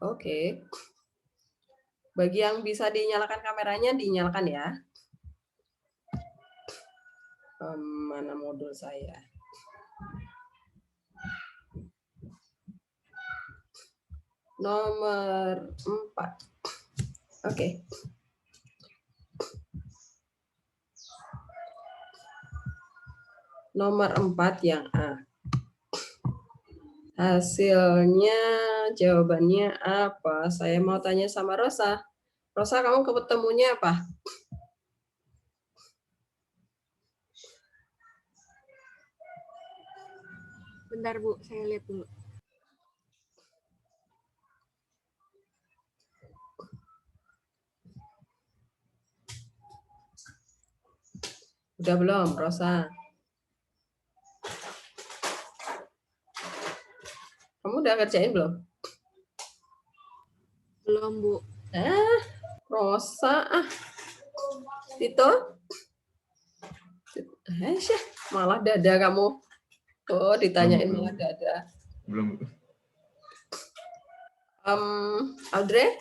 Oke. Bagi yang bisa dinyalakan kameranya, dinyalakan ya. Mana modul saya? Nomor 4. Oke. Nomor 4 yang A. Hasilnya, jawabannya apa? Saya mau tanya sama Rosa. Rosa, kamu ketemunya apa? Bentar Bu, saya lihat dulu. Udah belum, Rosa? Kamu udah kerjain belum? Belum Bu. Rosa, Tito? Malah dada kamu. Oh, ditanyain malah dada. Belum. Audrey?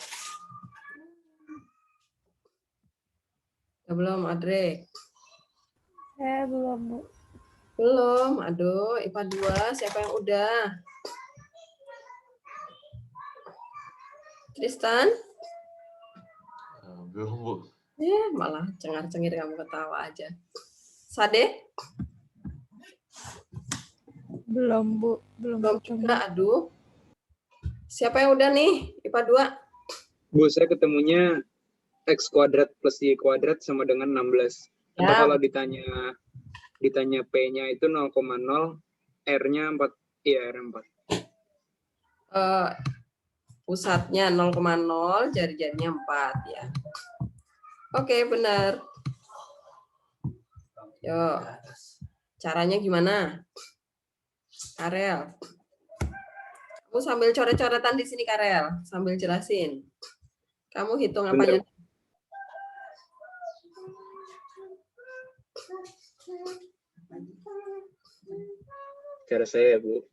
Belum, Audrey. Saya belum Bu. Belum, aduh, IPA 2, siapa yang udah? Tristan? Belum, Bu. Malah cengar-cengir kamu ketawa aja. Sade? Belum Bu, belum juga, aduh. Siapa yang udah nih, IPA 2? Bu, saya ketemunya X kuadrat plus Y kuadrat sama dengan 16. Ya. Kalau ditanya P-nya itu 0,0, R-nya 4. Iya, R4. Pusatnya 0,0, jari-jarinya 4 ya. Oke, benar. Yuk. Caranya gimana? Karel. Kamu sambil coret-coretan di sini, Karel, sambil jelasin. Kamu hitung apanya? Cara saya, Bu.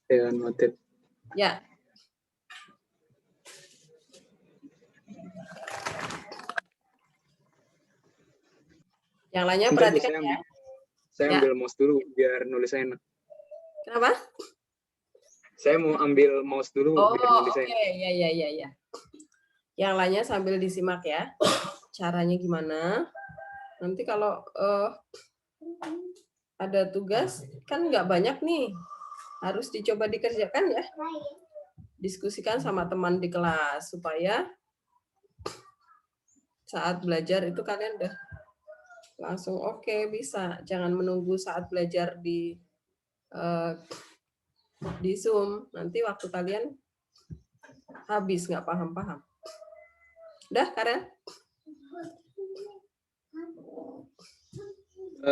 Dengan motif. Ya. Yang lainnya perhatikan ya. Saya ambil mouse dulu biar nulis enak. Kenapa? Saya mau ambil mouse dulu biar nulis enak. Ya. Yang lainnya sambil disimak ya. Caranya gimana? Nanti kalau ada tugas, kan nggak banyak nih. Harus dicoba dikerjakan ya. Diskusikan sama teman di kelas, supaya saat belajar itu kalian udah langsung oke, bisa. Jangan menunggu saat belajar di Zoom. Nanti waktu kalian habis, nggak paham-paham. Udah, Karen?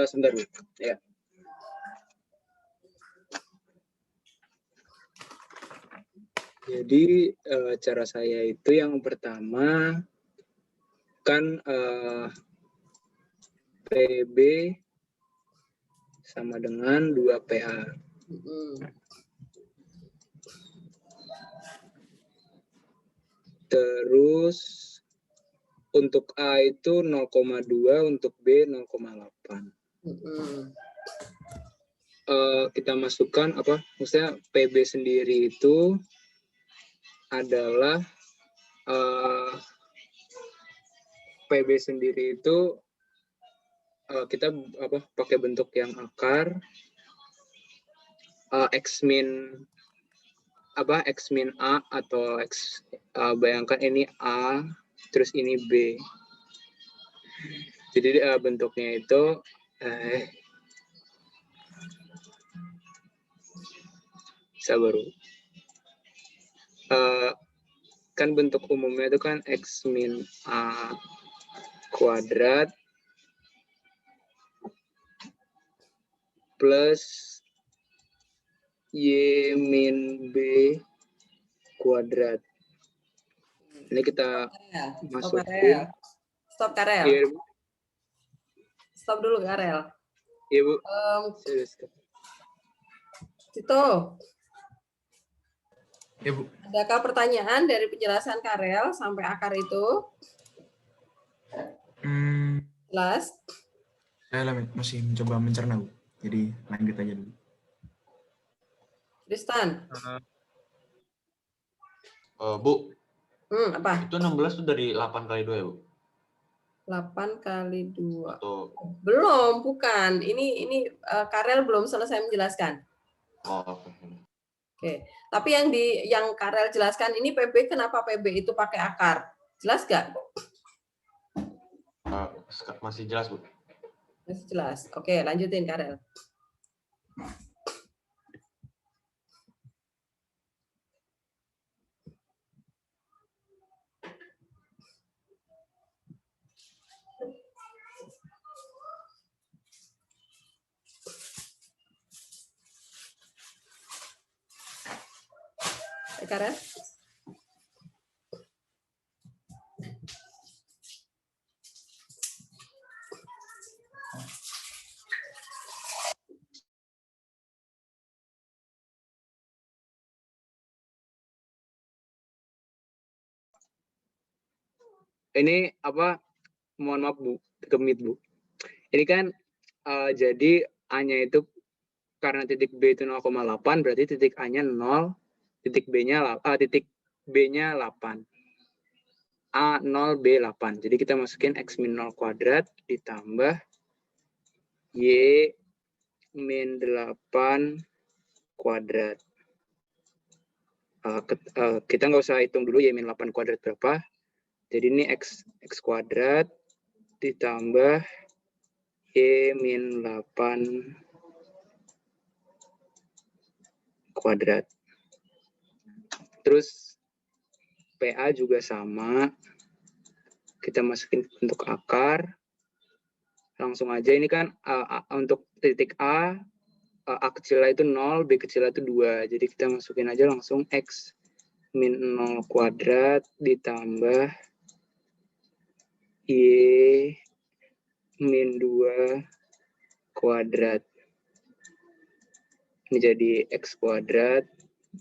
Sebentar, Bu. Ya. Jadi cara saya itu yang pertama kan PB sama dengan 2PA. Terus untuk A itu 0,2, untuk B 0,8. Kita masukkan maksudnya PB sendiri itu adalah PB sendiri itu kita pakai bentuk yang akar X min A atau X, bayangkan ini A terus ini B. Jadi bentuknya itu sabar. Kan bentuk umumnya itu kan X min A kuadrat plus Y min B kuadrat. Ini kita masukin. Stop, Karel. Iya, Stop dulu, Karel. Iya, Bu. Tito, Ya, Bu. Adakah pertanyaan dari penjelasan Karel sampai akar itu? Jelas? Saya masih mencoba mencerna, Bu. Jadi lanjut aja dulu. Tristan? Bu, Apa? itu 16 itu dari 8 kali 2 ya, Bu? 8 kali 2. Atau Belum, bukan. Ini Karel belum selesai menjelaskan. oke. Oke. Tapi yang Karel jelaskan ini PB, kenapa PB itu pakai akar? Jelas nggak? Masih jelas, Bu. Masih jelas. Oke, lanjutin Karel. Karel? Ini apa? Mohon maaf Bu, kemit Bu. Ini kan jadi A-nya itu karena titik B itu 0,8 berarti titik A-nya 0, titik B-nya 8. A 0 B 8. Jadi kita masukin X min 0 kuadrat ditambah Y min 8 kuadrat. Kita nggak usah hitung dulu Y min 8 kuadrat berapa. Jadi ini X kuadrat ditambah Y min 8 kuadrat. Terus PA juga sama. Kita masukin bentuk akar. Langsung aja ini kan untuk titik A kecilnya itu 0, B kecilnya itu 2. Jadi kita masukin aja langsung X min 0 kuadrat ditambah Y min 2 kuadrat. Ini jadi X kuadrat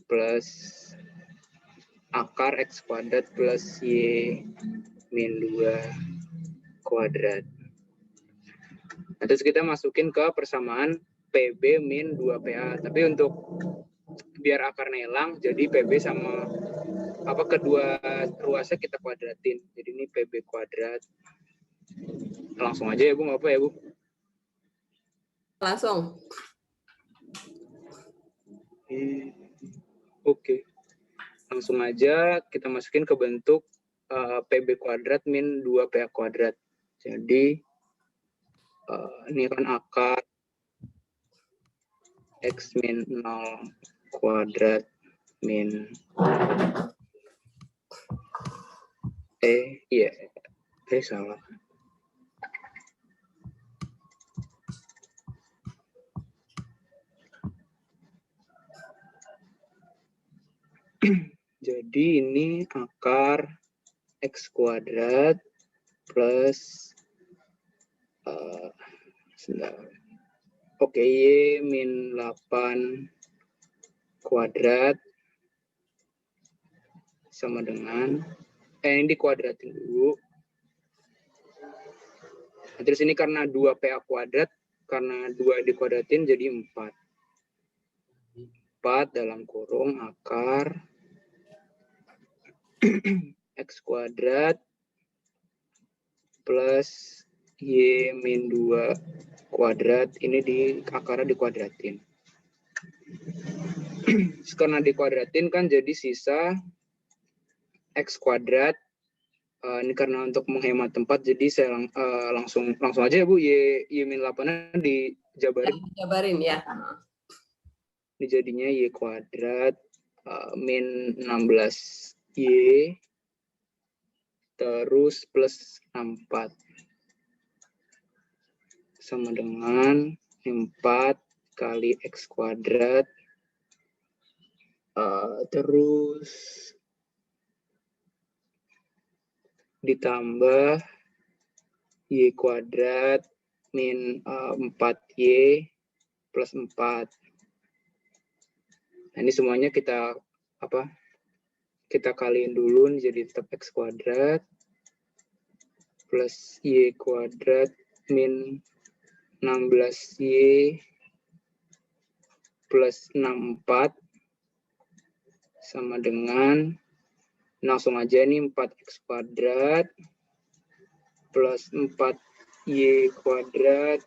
plus akar X kuadrat plus Y min 2 kuadrat. Nah, terus kita masukin ke persamaan PB min 2PA. Tapi untuk biar akarnya hilang, jadi PB sama kedua ruasnya kita kuadratin. Jadi ini PB kuadrat. Langsung aja ya Bu, nggak apa ya Bu? Langsung. Oke. Langsung aja kita masukin ke bentuk PB kuadrat min 2PA kuadrat. Jadi ini kan akar X min 0 kuadrat min salah. Jadi ini akar X kuadrat plus Y min 8 kuadrat sama dengan ini dikuadratin dulu. Nah, terus ini karena 2PA kuadrat, karena 2 dikuadratin jadi 4. 4 dalam kurung akar X kuadrat plus Y min 2 kuadrat. Ini akarnya dikuadratin. Karena dikuadratin kan jadi sisa X kuadrat. Ini karena untuk menghemat tempat, jadi saya langsung aja ya Bu, Y min 8-nya dijabarin. Jabarin ya. Ini jadinya Y kuadrat min 16Y terus plus 4 sama dengan 4 kali X kuadrat terus ditambah Y kuadrat min 4Y plus 4. Nah, ini semuanya kita kita kaliin dulu jadi tetap X kuadrat plus Y kuadrat min 16Y plus 64 sama dengan, langsung aja nih 4X kuadrat plus 4Y kuadrat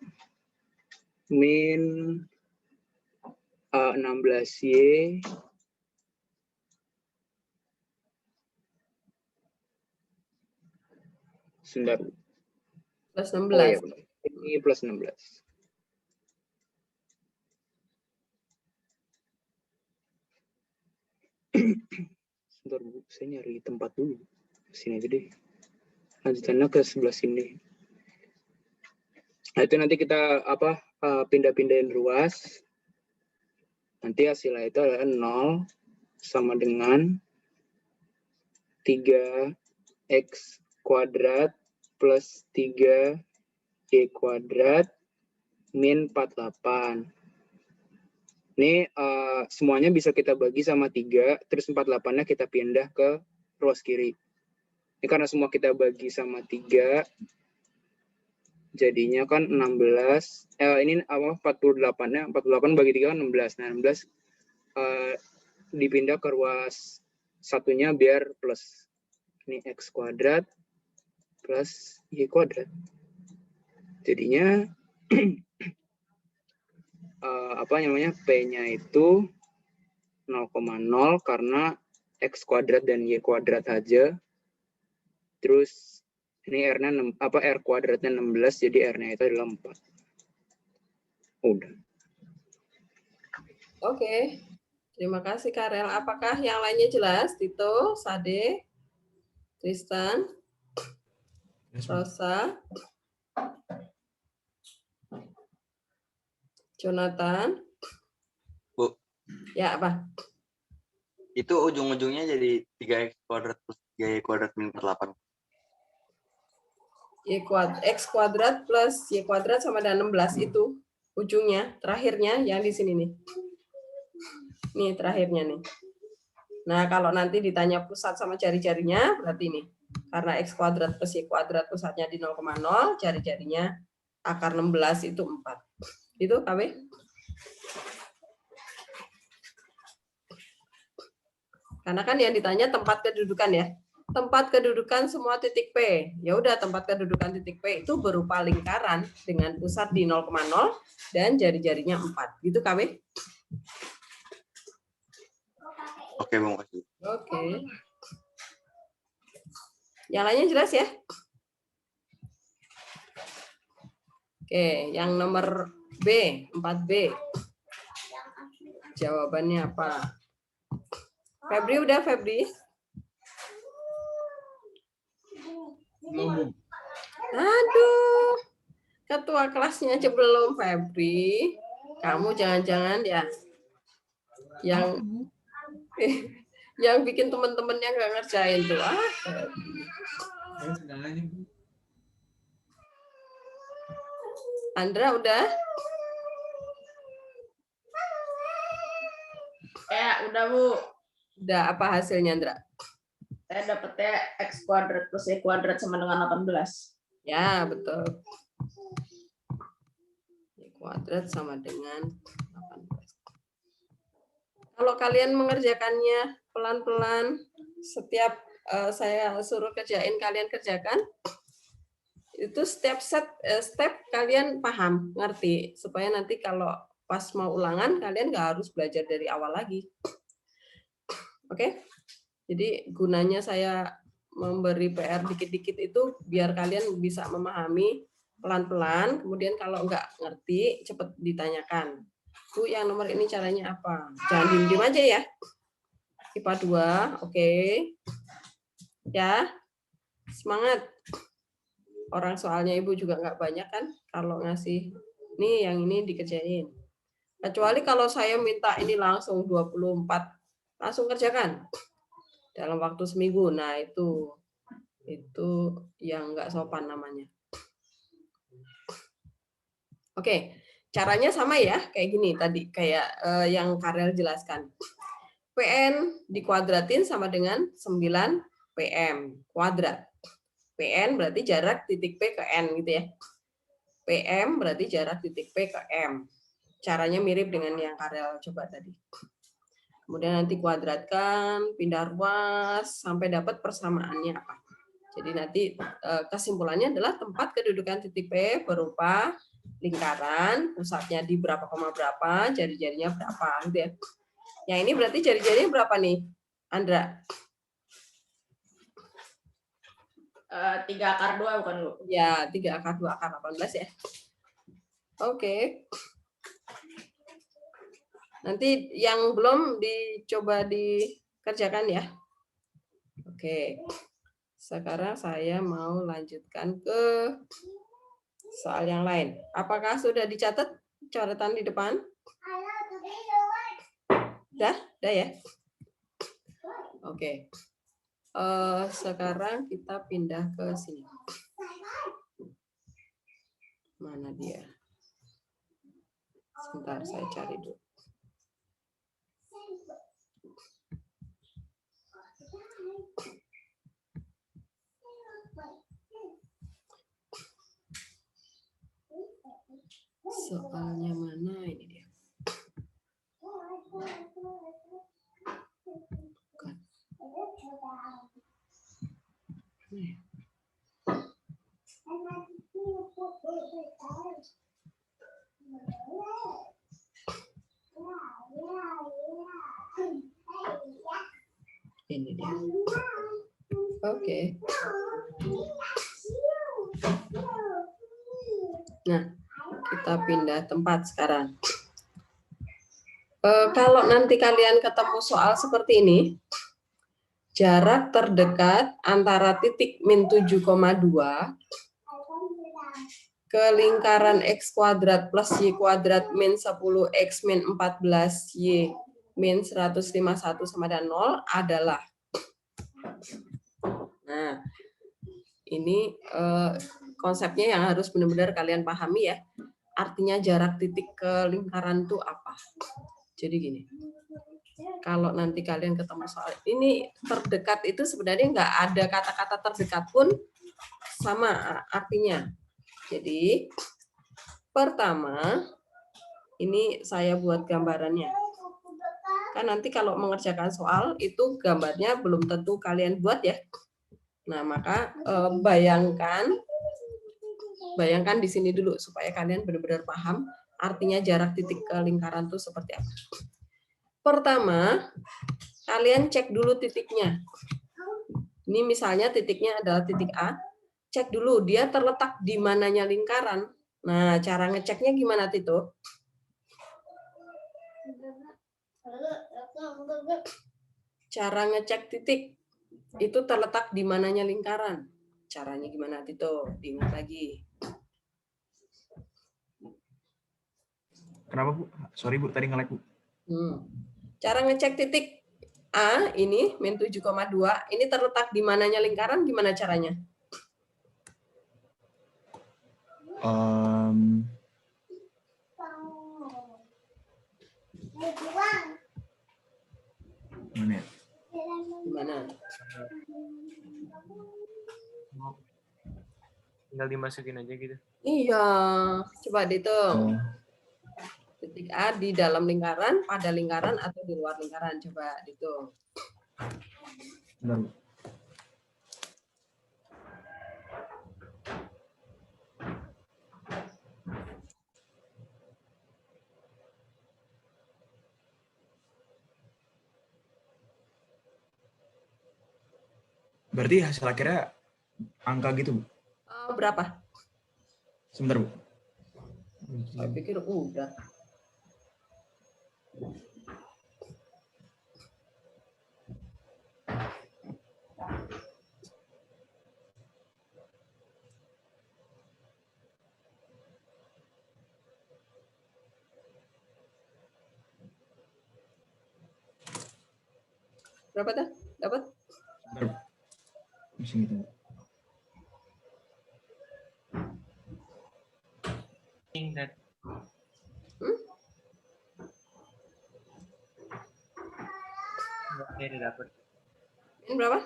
min 16Y sebentar. Plus Oh 16. ya, ini plus 16. Sebentar Bu, saya nyari tempat dulu. Sini aja deh. Lanjutannya ke sebelah sini. Nah, itu nanti kita pindah-pindahin ruas. Nanti hasilnya itu adalah 0 sama dengan 3x kuadrat plus 3y kuadrat min 48. Ini semuanya bisa kita bagi sama 3, terus 48-nya kita pindah ke ruas kiri. Ini karena semua kita bagi sama 3, jadinya kan 16, ini 48-nya, 48 bagi 3 kan 16. Nah, 16 dipindah ke ruas satunya biar plus. Ini x kuadrat plus y kuadrat. Jadinya P-nya itu 0,0 karena x kuadrat dan y kuadrat aja. Terus ini R-nya R kuadratnya 16, jadi R-nya itu adalah 4. Udah. Oke. Terima kasih Karel. Apakah yang lainnya jelas? Tito, Sade, Tristan, Yes, Bu. Rosa, Jonathan. Bu. Ya, apa? Itu ujung-ujungnya jadi 3x kuadrat plus 3y kuadrat min 48. X kuadrat plus Y kuadrat sama dengan 16 itu ujungnya, terakhirnya yang di sini nih. Nih terakhirnya nih. Nah, kalau nanti ditanya pusat sama jari-jarinya, berarti ini. Karena X kuadrat plus Y kuadrat pusatnya di 0,0, jari-jarinya akar 16 itu 4. Itu KW? Karena kan yang ditanya tempat kedudukan ya. Tempat kedudukan semua titik P. Ya udah, tempat kedudukan titik P itu berupa lingkaran dengan pusat di 0,0 dan jari-jarinya 4. Gitu KW? Oke, Bu, makasih. Oke. Yang lainnya jelas ya? Oke, yang nomor B, 4B. Jawabannya apa? Febri udah, Febri? Aduh, ketua kelasnya aja belum, Febri. Kamu jangan-jangan ya yang bikin temen-temennya nggak ngerjain tuh. Andra udah? Udah Bu. Udah, apa hasilnya, Andra? Saya dapetnya X kuadrat plus Y kuadrat sama dengan 18. Ya, betul. Y kuadrat sama dengan 18. Kalau kalian mengerjakannya pelan-pelan, setiap saya suruh kerjain, kalian kerjakan, itu step kalian paham, ngerti, supaya nanti kalau pas mau ulangan, kalian nggak harus belajar dari awal lagi. Oke? Jadi gunanya saya memberi PR dikit-dikit itu biar kalian bisa memahami pelan-pelan, kemudian kalau nggak ngerti, cepat ditanyakan. Bu, yang nomor ini caranya apa? Jangan diem-diem aja ya. IPA 2, oke. Ya, semangat. Orang soalnya Ibu juga nggak banyak kan, kalau ngasih, nih yang ini dikerjain. Kecuali kalau saya minta ini langsung 24, langsung kerjakan. Dalam waktu seminggu, nah itu yang nggak sopan namanya. Oke, caranya sama ya, kayak gini tadi, kayak yang Karel jelaskan. PN dikuadratin sama dengan 9 PM kuadrat. PN berarti jarak titik P ke N gitu ya. PM berarti jarak titik P ke M. Caranya mirip dengan yang Karel coba tadi. Kemudian nanti kuadratkan, pindah ruas, sampai dapat persamaannya apa. Jadi nanti kesimpulannya adalah tempat kedudukan titik P berupa lingkaran, pusatnya di berapa koma berapa, jari-jarinya berapa gitu ya. Yang ini berarti jari-jarinya berapa nih, Andra? 3 akar 2 bukan Bu? Ya, 3 akar 2 akar 18 ya. Oke. Nanti yang belum dicoba dikerjakan ya. Oke. Sekarang saya mau lanjutkan ke soal yang lain. Apakah sudah dicatat coretan di depan? Dah ya. Oke. Sekarang kita pindah ke sini. Mana dia? Sebentar, saya cari dulu. Soalnya mana ini dia? Bukan. Nih. Ini dia. Oke. Nah, kita pindah tempat sekarang. Kalau nanti kalian ketemu soal seperti ini, jarak terdekat antara titik min 7,2 ke lingkaran X kuadrat plus Y kuadrat min 10X min 14Y min 151 sama dengan 0 adalah. Nah, ini konsepnya yang harus benar-benar kalian pahami ya. Artinya jarak titik ke lingkaran itu apa? Jadi gini, kalau nanti kalian ketemu soal ini terdekat itu sebenarnya nggak ada kata-kata terdekat pun sama artinya. Jadi pertama ini saya buat gambarannya. Kan nanti kalau mengerjakan soal itu gambarnya belum tentu kalian buat ya. Nah maka bayangkan di sini dulu supaya kalian benar-benar paham artinya jarak titik ke lingkaran itu seperti apa. Pertama, kalian cek dulu titiknya. Ini misalnya titiknya adalah titik A. Cek dulu dia terletak di mananya lingkaran. Nah, cara ngeceknya gimana, Tito? Cara ngecek titik itu terletak di mananya lingkaran. Caranya gimana, Tito? Diingat lagi. Kenapa, Bu? Sorry, Bu, tadi nge-lag, Bu. Cara ngecek titik A ini min 7,2 ini terletak di mananya lingkaran gimana caranya? Mana ya? Gimana? Tinggal dimasukin aja gitu. Iya, coba dihitung. Oh, Titik A di dalam lingkaran, pada lingkaran atau di luar lingkaran, coba dihitung. bentar, Bu. Berarti hasil akhirnya angka gitu, Bu? Berapa? Sebentar, Bu. Saya pikir udah. Berapa dah? Dapat? Sebentar, Bu. Masih gitu, Bu. Ingat. Saya udah dapet. Min berapa?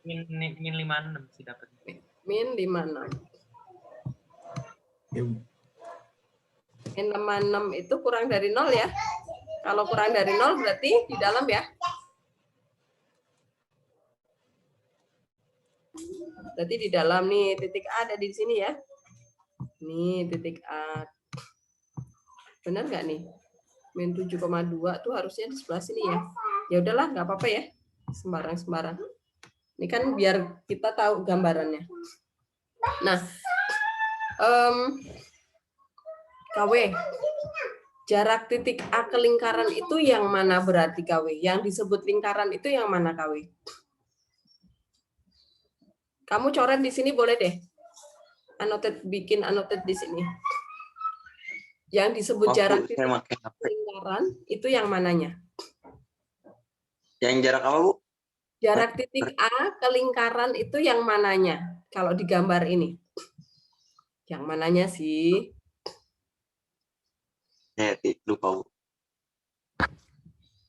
Min 56 sih dapet. Min 56. Ya, Bu. Min 56 itu kurang dari 0 ya. Kalau kurang dari 0 berarti di dalam ya. Berarti di dalam nih, titik A ada di sini ya. Nih titik A. Benar nggak nih? Min 7,2 tuh harusnya di sebelah sini ya. Ya udahlah, nggak apa-apa ya. Sembarang-sembarang. Ini kan biar kita tahu gambarannya. Nah, KW, jarak titik A ke lingkaran itu yang mana berarti KW? Yang disebut lingkaran itu yang mana KW? Kamu coret di sini boleh deh. Bikin annotate di sini. Yang disebut jarak titik saya pakai HP. lingkaran itu yang mananya? Yang jarak apa, Bu? Jarak titik A ke lingkaran itu yang mananya? Kalau di gambar ini. Yang mananya sih? Saya lupa, Bu.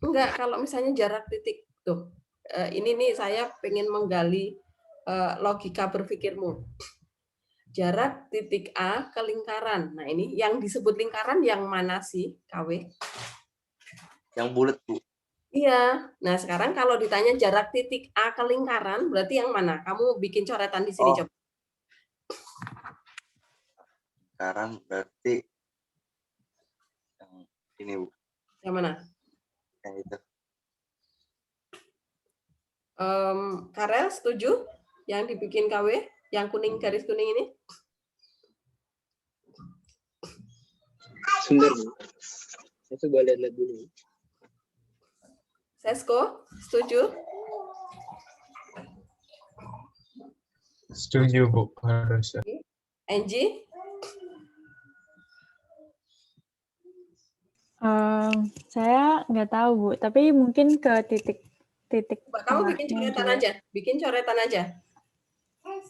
Enggak, kalau misalnya jarak titik tuh. Ini nih saya pengen menggali logika berpikirmu. Jarak titik A ke lingkaran. Nah, ini yang disebut lingkaran yang mana sih, KW? Yang bulat, Bu. Iya. Nah, sekarang kalau ditanya jarak titik A ke lingkaran, berarti yang mana? Kamu bikin coretan di sini, Oh. coba. Sekarang berarti yang ini, Bu. Yang mana? Yang itu. Karel, setuju? Yang dibikin KW? Yang kuning, garis kuning ini? Sebentar, Bu. Saya coba lihat dulu. Sesko, setuju? Setuju, Bu, harusnya. Angie? Saya nggak tahu, Bu. Tapi mungkin ke titik Kamu bikin tengahnya coretan dia. aja. Bikin coretan aja.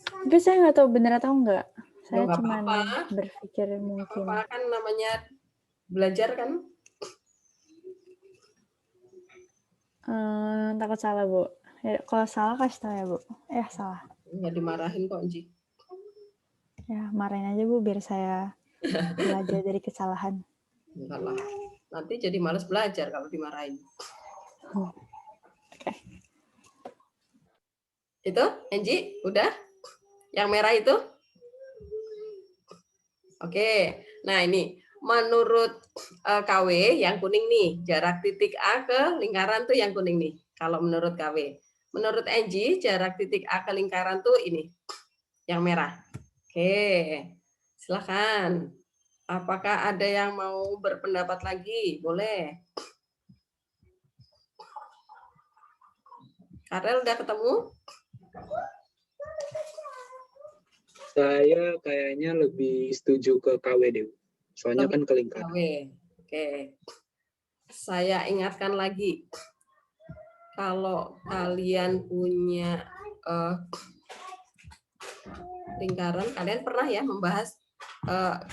Tapi saya nggak tahu benar atau enggak. Saya nggak cuma apa-apa. berpikir mungkin. Apa kan namanya belajar kan? Takut salah, Bu. Ya, kalau salah kasih tahu ya, Bu. Salah. Nggak dimarahin kok, Anji. Ya, marahin aja, Bu, biar saya belajar dari kesalahan. Enggak lah. Nanti jadi malas belajar kalau dimarahin. Oke. Itu, Angie, udah? Yang merah itu? Oke. Nah, ini menurut KW yang kuning nih, jarak titik A ke lingkaran tuh yang kuning nih. Kalau menurut KW. Menurut Angie, jarak titik A ke lingkaran tuh ini, yang merah. Oke. Silakan. Apakah ada yang mau berpendapat lagi? Boleh. Karel udah ketemu? Saya kayaknya lebih setuju ke KW deh. Soalnya kan ke lingkaran. KW. Oke. Saya ingatkan lagi. Kalau kalian punya lingkaran, kalian pernah ya membahas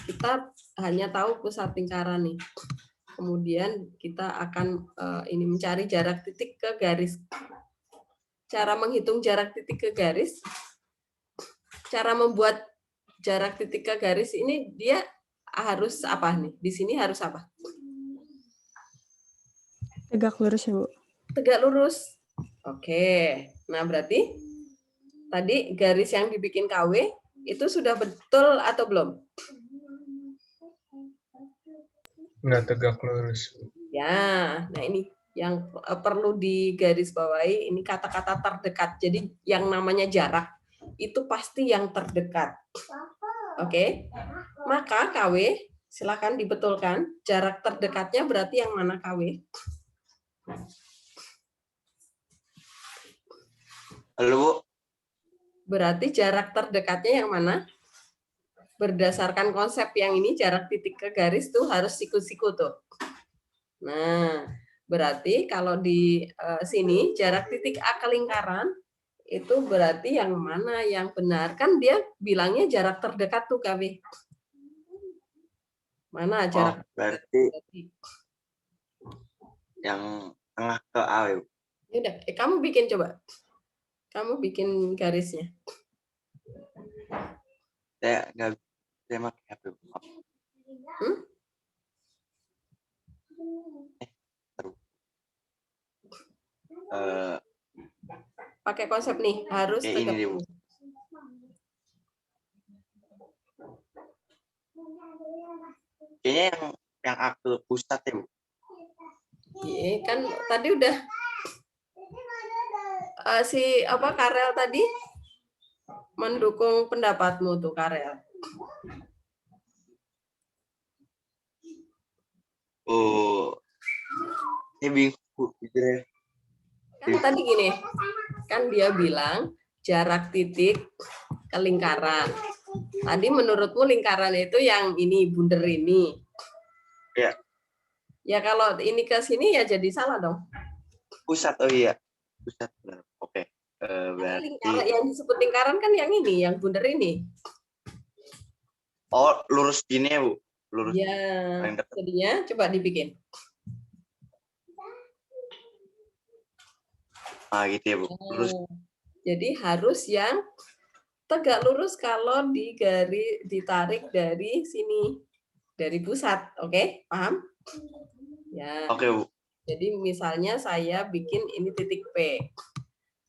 kita hanya tahu pusat lingkaran nih. Kemudian kita akan ini mencari jarak titik ke garis. Cara menghitung jarak titik ke garis, cara membuat jarak titik ke garis ini dia harus apa nih? Di sini harus apa? Tegak lurus ya, Bu. Tegak lurus. Oke. Nah, berarti tadi garis yang dibikin KW itu sudah betul atau belum? Nggak tegak lurus. Ya, nah ini yang perlu digarisbawahi, ini kata-kata terdekat. Jadi yang namanya jarak itu pasti yang terdekat. Oke. Maka KW silakan dibetulkan. Jarak terdekatnya berarti yang mana KW? Halo, Bu. Berarti jarak terdekatnya yang mana? Berdasarkan konsep yang ini, jarak titik ke garis tuh harus siku-siku tuh. Nah, berarti kalau di sini jarak titik A ke lingkaran itu berarti yang mana yang benar? Kan dia bilangnya jarak terdekat tuh KW. Mana jarak berarti yang tengah ke A ya, Bu. Ya udah, kamu bikin coba. Kamu bikin garisnya. Saya nggak saya pakai HP, Bu. Hmm? Taruh. Pakai konsep nih, harus Kayak ini tegak deh, Bu. lurus. Kayaknya yang A ke pusat ya, Bu. Iya, kan tadi udah si apa Karel tadi mendukung pendapatmu tuh Karel. Oh, ini bingung, Bu. Jujur. Kan tadi gini, kan dia bilang jarak titik ke lingkaran. Tadi menurutmu lingkaran itu yang ini bunder ini. Ya. Ya kalau ini ke sini ya jadi salah dong. Pusat, oh iya. Pusat, benar. Oke. Berarti, Lingkaran yang disebut lingkaran kan yang ini, yang bunder ini. oh lurus gini ya, Bu? Lurus. Ya, paling dekat. jadinya coba dibikin. Ah, gitu ya, Bu. Lurus. Jadi harus yang tegak lurus kalau ditarik dari sini, dari pusat, oke? Paham? Ya. Oke, Bu. Jadi misalnya saya bikin ini titik P.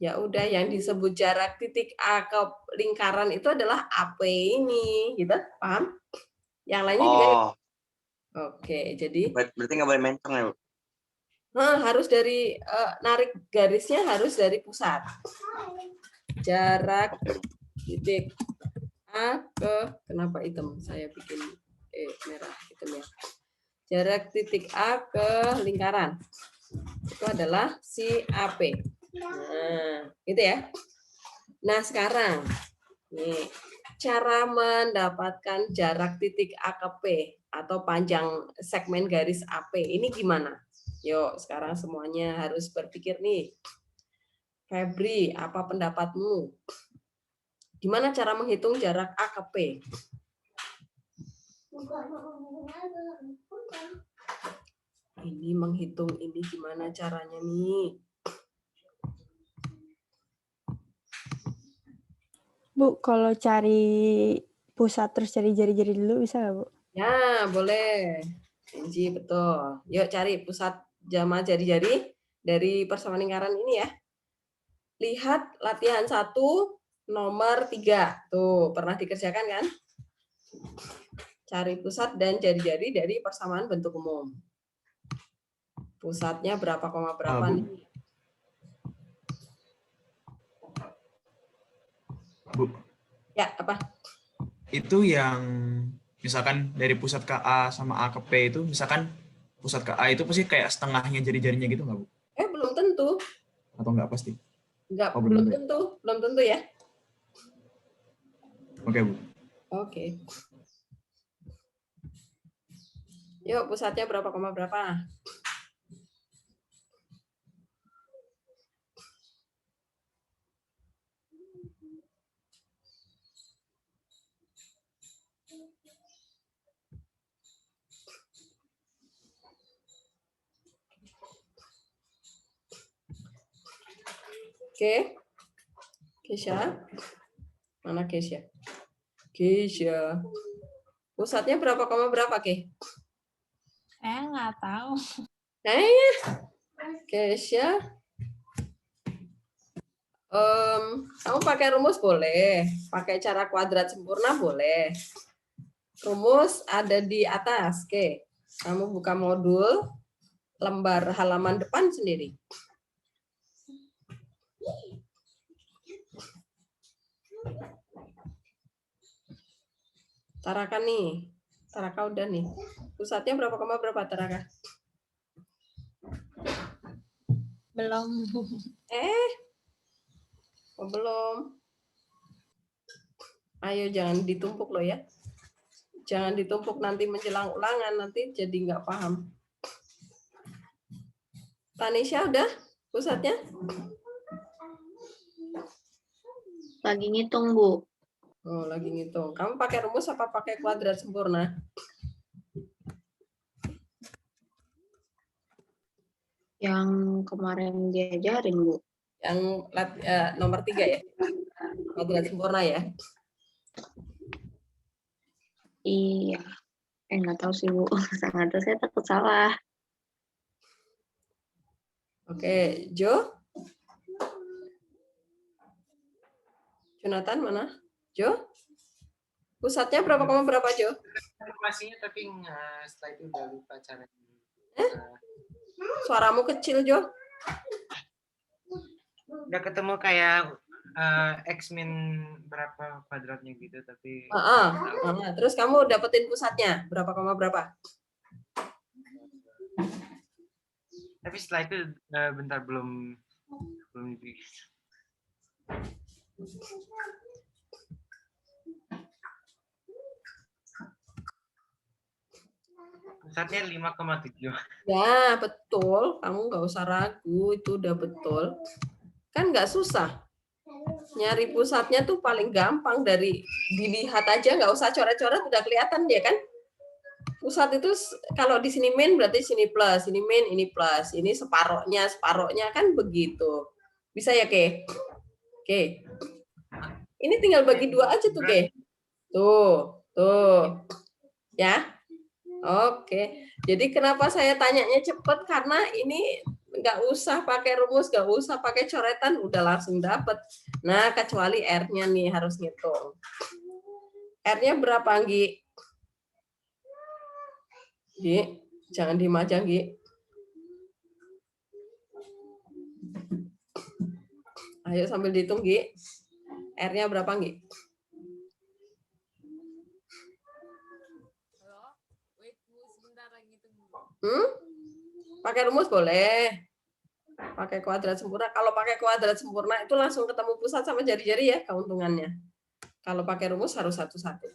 Ya udah yang disebut jarak titik A ke lingkaran itu adalah AP ini, gitu. Paham? Yang lainnya juga. Oh, Oke, jadi berarti nggak boleh mencong ya, Bu? harus dari narik garisnya harus dari pusat. Jarak Oke, Bu. titik A ke kenapa hitam? Saya bikin merah hitam ya. Jarak titik A ke lingkaran itu adalah si AP. Nah, gitu ya. Nah, sekarang nih cara mendapatkan jarak titik A ke P atau panjang segmen garis AP ini gimana? Yuk, sekarang semuanya harus berpikir nih. Febri, apa pendapatmu? Gimana cara menghitung jarak A ke P? Ini menghitung ini gimana caranya nih? Bu, kalau cari pusat terus cari jari-jari dulu bisa nggak, Bu? Ya, boleh. Enji, betul. Yuk cari pusat jama jari-jari dari persamaan lingkaran ini ya. Lihat latihan 1 nomor 3. Tuh, pernah dikerjakan kan? Cari pusat dan jari-jari dari persamaan bentuk umum. Pusatnya berapa koma berapa Bu. nih? Bu, Ya, apa? itu yang misalkan dari pusat ke A sama A ke P itu, misalkan pusat ke A itu pasti kayak setengahnya jari-jarinya gitu nggak, Bu? Belum tentu. Atau nggak pasti? Enggak, Oh, belum belum. tentu. Belum tentu ya. Oke, Bu. Oke. Yuk, pusatnya berapa koma berapa? Oke. Kesha. Mana Kesha? Kesha. Pusatnya berapa koma berapa, Ke? Saya nggak tahu. Kesha. Kamu pakai rumus boleh. Pakai cara kuadrat sempurna boleh. Rumus ada di atas, Ke. Kamu buka modul, lembar halaman depan sendiri. Taraka nih. Taraka udah nih. Pusatnya berapa koma berapa, Taraka? Belum. Oh, belum. Ayo jangan ditumpuk loh ya. Jangan ditumpuk nanti menjelang ulangan, nanti jadi nggak paham. Tanisha udah pusatnya? Lagi ngitung, Bu. Oh, lagi ngitung. Kamu pakai rumus apa pakai kuadrat sempurna? Yang kemarin diajarin, Bu. Yang nomor 3 ya? Kuadrat sempurna ya? Iya. Nggak tahu sih, Bu. Saya takut salah. Oke, Jo? Jonathan mana? Jo? Pusatnya berapa koma berapa, Jo? Informasinya tapi setelah itu udah lupa caranya. Suaramu kecil, Jo. Udah ketemu kayak X min berapa kuadratnya gitu, tapi Terus kamu dapetin pusatnya berapa koma berapa? tapi setelah itu bentar belum dibikin. Pusatnya 5,7. Ya, betul. Kamu nggak usah ragu, itu udah betul. Kan nggak susah. Nyari pusatnya tuh paling gampang, dari dilihat aja, nggak usah coret-coret, udah kelihatan dia kan. Pusat itu kalau di sini min berarti sini plus, ini min, ini plus, ini separohnya kan begitu. Bisa ya, Ke? Oke. Ini tinggal bagi 2 aja tuh, Ke. Tuh. Ya. Oke. Jadi kenapa saya tanyanya cepet? Karena ini nggak usah pakai rumus, nggak usah pakai coretan, udah langsung dapet. Nah, kecuali R-nya nih harus ngitung. R-nya berapa, Anggi? Gi, jangan diem aja, Gi. Ayo sambil dihitung, Gi. R-nya berapa, Gi? Pakai rumus boleh. Pakai kuadrat sempurna. Kalau pakai kuadrat sempurna itu langsung ketemu pusat sama jari-jari ya keuntungannya. Kalau pakai rumus harus satu-satu.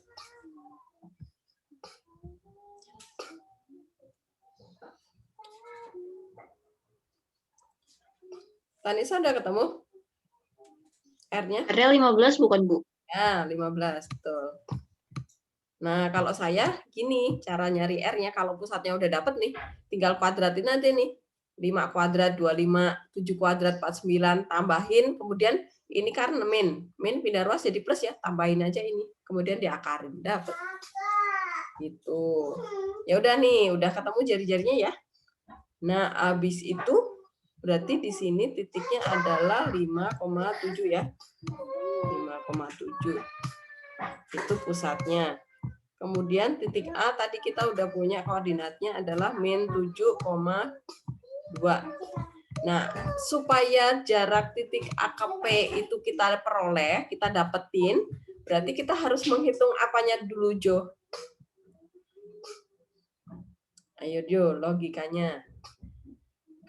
Tanisa udah ketemu? R-nya? R-nya 15 bukan, Bu? Ya, 15, betul. Nah, kalau saya gini, cara nyari R-nya, kalau pusatnya udah dapet nih, tinggal kuadratin aja nih. 5 kuadrat, 25, 7 kuadrat, 49, tambahin, kemudian ini karena min pindah ruas jadi plus ya, tambahin aja ini. Kemudian diakarin, dapet. Gitu. Ya udah nih, udah ketemu jari-jarinya ya. Nah, habis itu berarti di sini titiknya adalah 5,7 ya. 5,7. Itu pusatnya. Kemudian titik A tadi kita udah punya koordinatnya adalah min 7,2. Nah, supaya jarak titik A ke P itu kita peroleh, kita dapetin, berarti kita harus menghitung apanya dulu, Jo? Ayo, Jo, logikanya.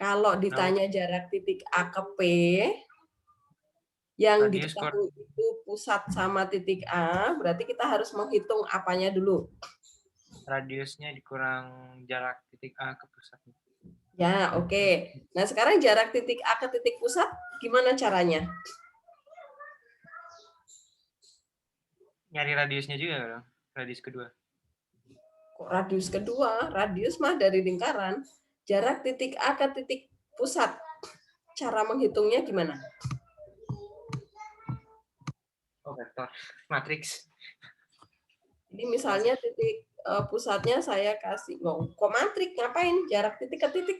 Kalau ditanya jarak titik A ke P, yang diketahui itu pusat sama titik A, berarti kita harus menghitung apanya dulu. Radiusnya dikurang jarak titik A ke pusatnya. Ya, oke. Nah, sekarang jarak titik A ke titik pusat, gimana caranya? Nyari radiusnya juga dong, radius kedua. Kok radius kedua? Radius mah dari lingkaran. Jarak titik A ke titik pusat. Cara menghitungnya gimana? Oh, vektor. Matriks. Ini misalnya titik pusatnya saya kasih, kok matrik, ngapain? Jarak titik ke titik.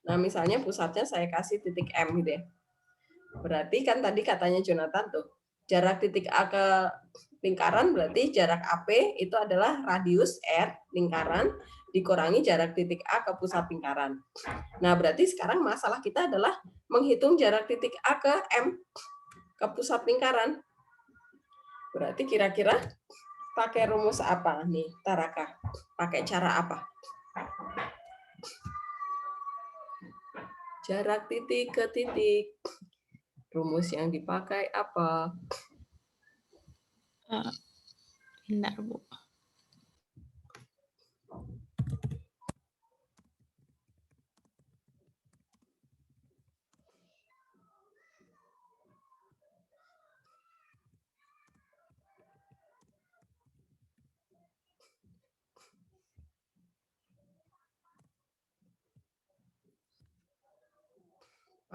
Nah, misalnya pusatnya saya kasih titik M gitu ya. Berarti kan tadi katanya Jonathan tuh, jarak titik A ke lingkaran berarti jarak AP itu adalah radius R lingkaran dikurangi jarak titik A ke pusat lingkaran. Nah, berarti sekarang masalah kita adalah menghitung jarak titik A ke M, ke pusat lingkaran. Berarti kira-kira pakai rumus apa nih, Taraka? Pakai cara apa? Jarak titik ke titik. Rumus yang dipakai apa? Bentar, Bu.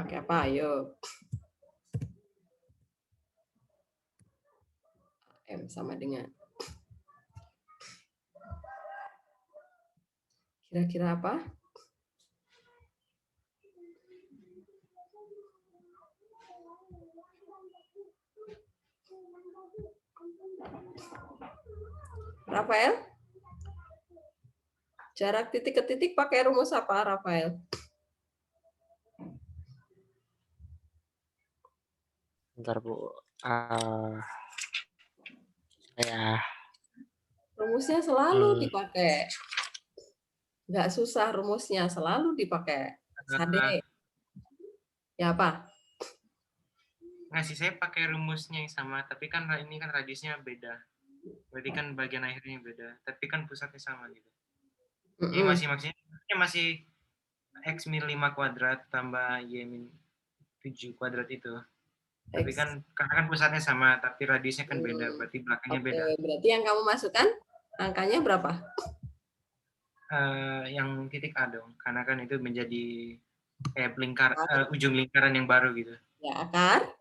Pakai apa? Ayo. M sama dengan. Kira-kira apa? Rafael? Jarak titik ke titik pakai rumus apa, Rafael? Bentar Bu. Rumusnya selalu dipakai. Nggak susah rumusnya, selalu dipakai. Sade. Ya apa? Nggak sih, saya pakai rumusnya yang sama, tapi kan ini kan radiusnya beda. Berarti kan bagian akhirnya beda, tapi kan pusatnya sama gitu. Jadi maksudnya masih X min 5 kuadrat tambah Y min 7 kuadrat itu. Tapi kan karena kan pusatnya sama, tapi radiusnya kan beda, berarti belakangnya beda. Berarti yang kamu masukkan angkanya berapa? Yang titik A dong, karena kan itu menjadi kayak ujung lingkaran yang baru gitu. Ya, akar?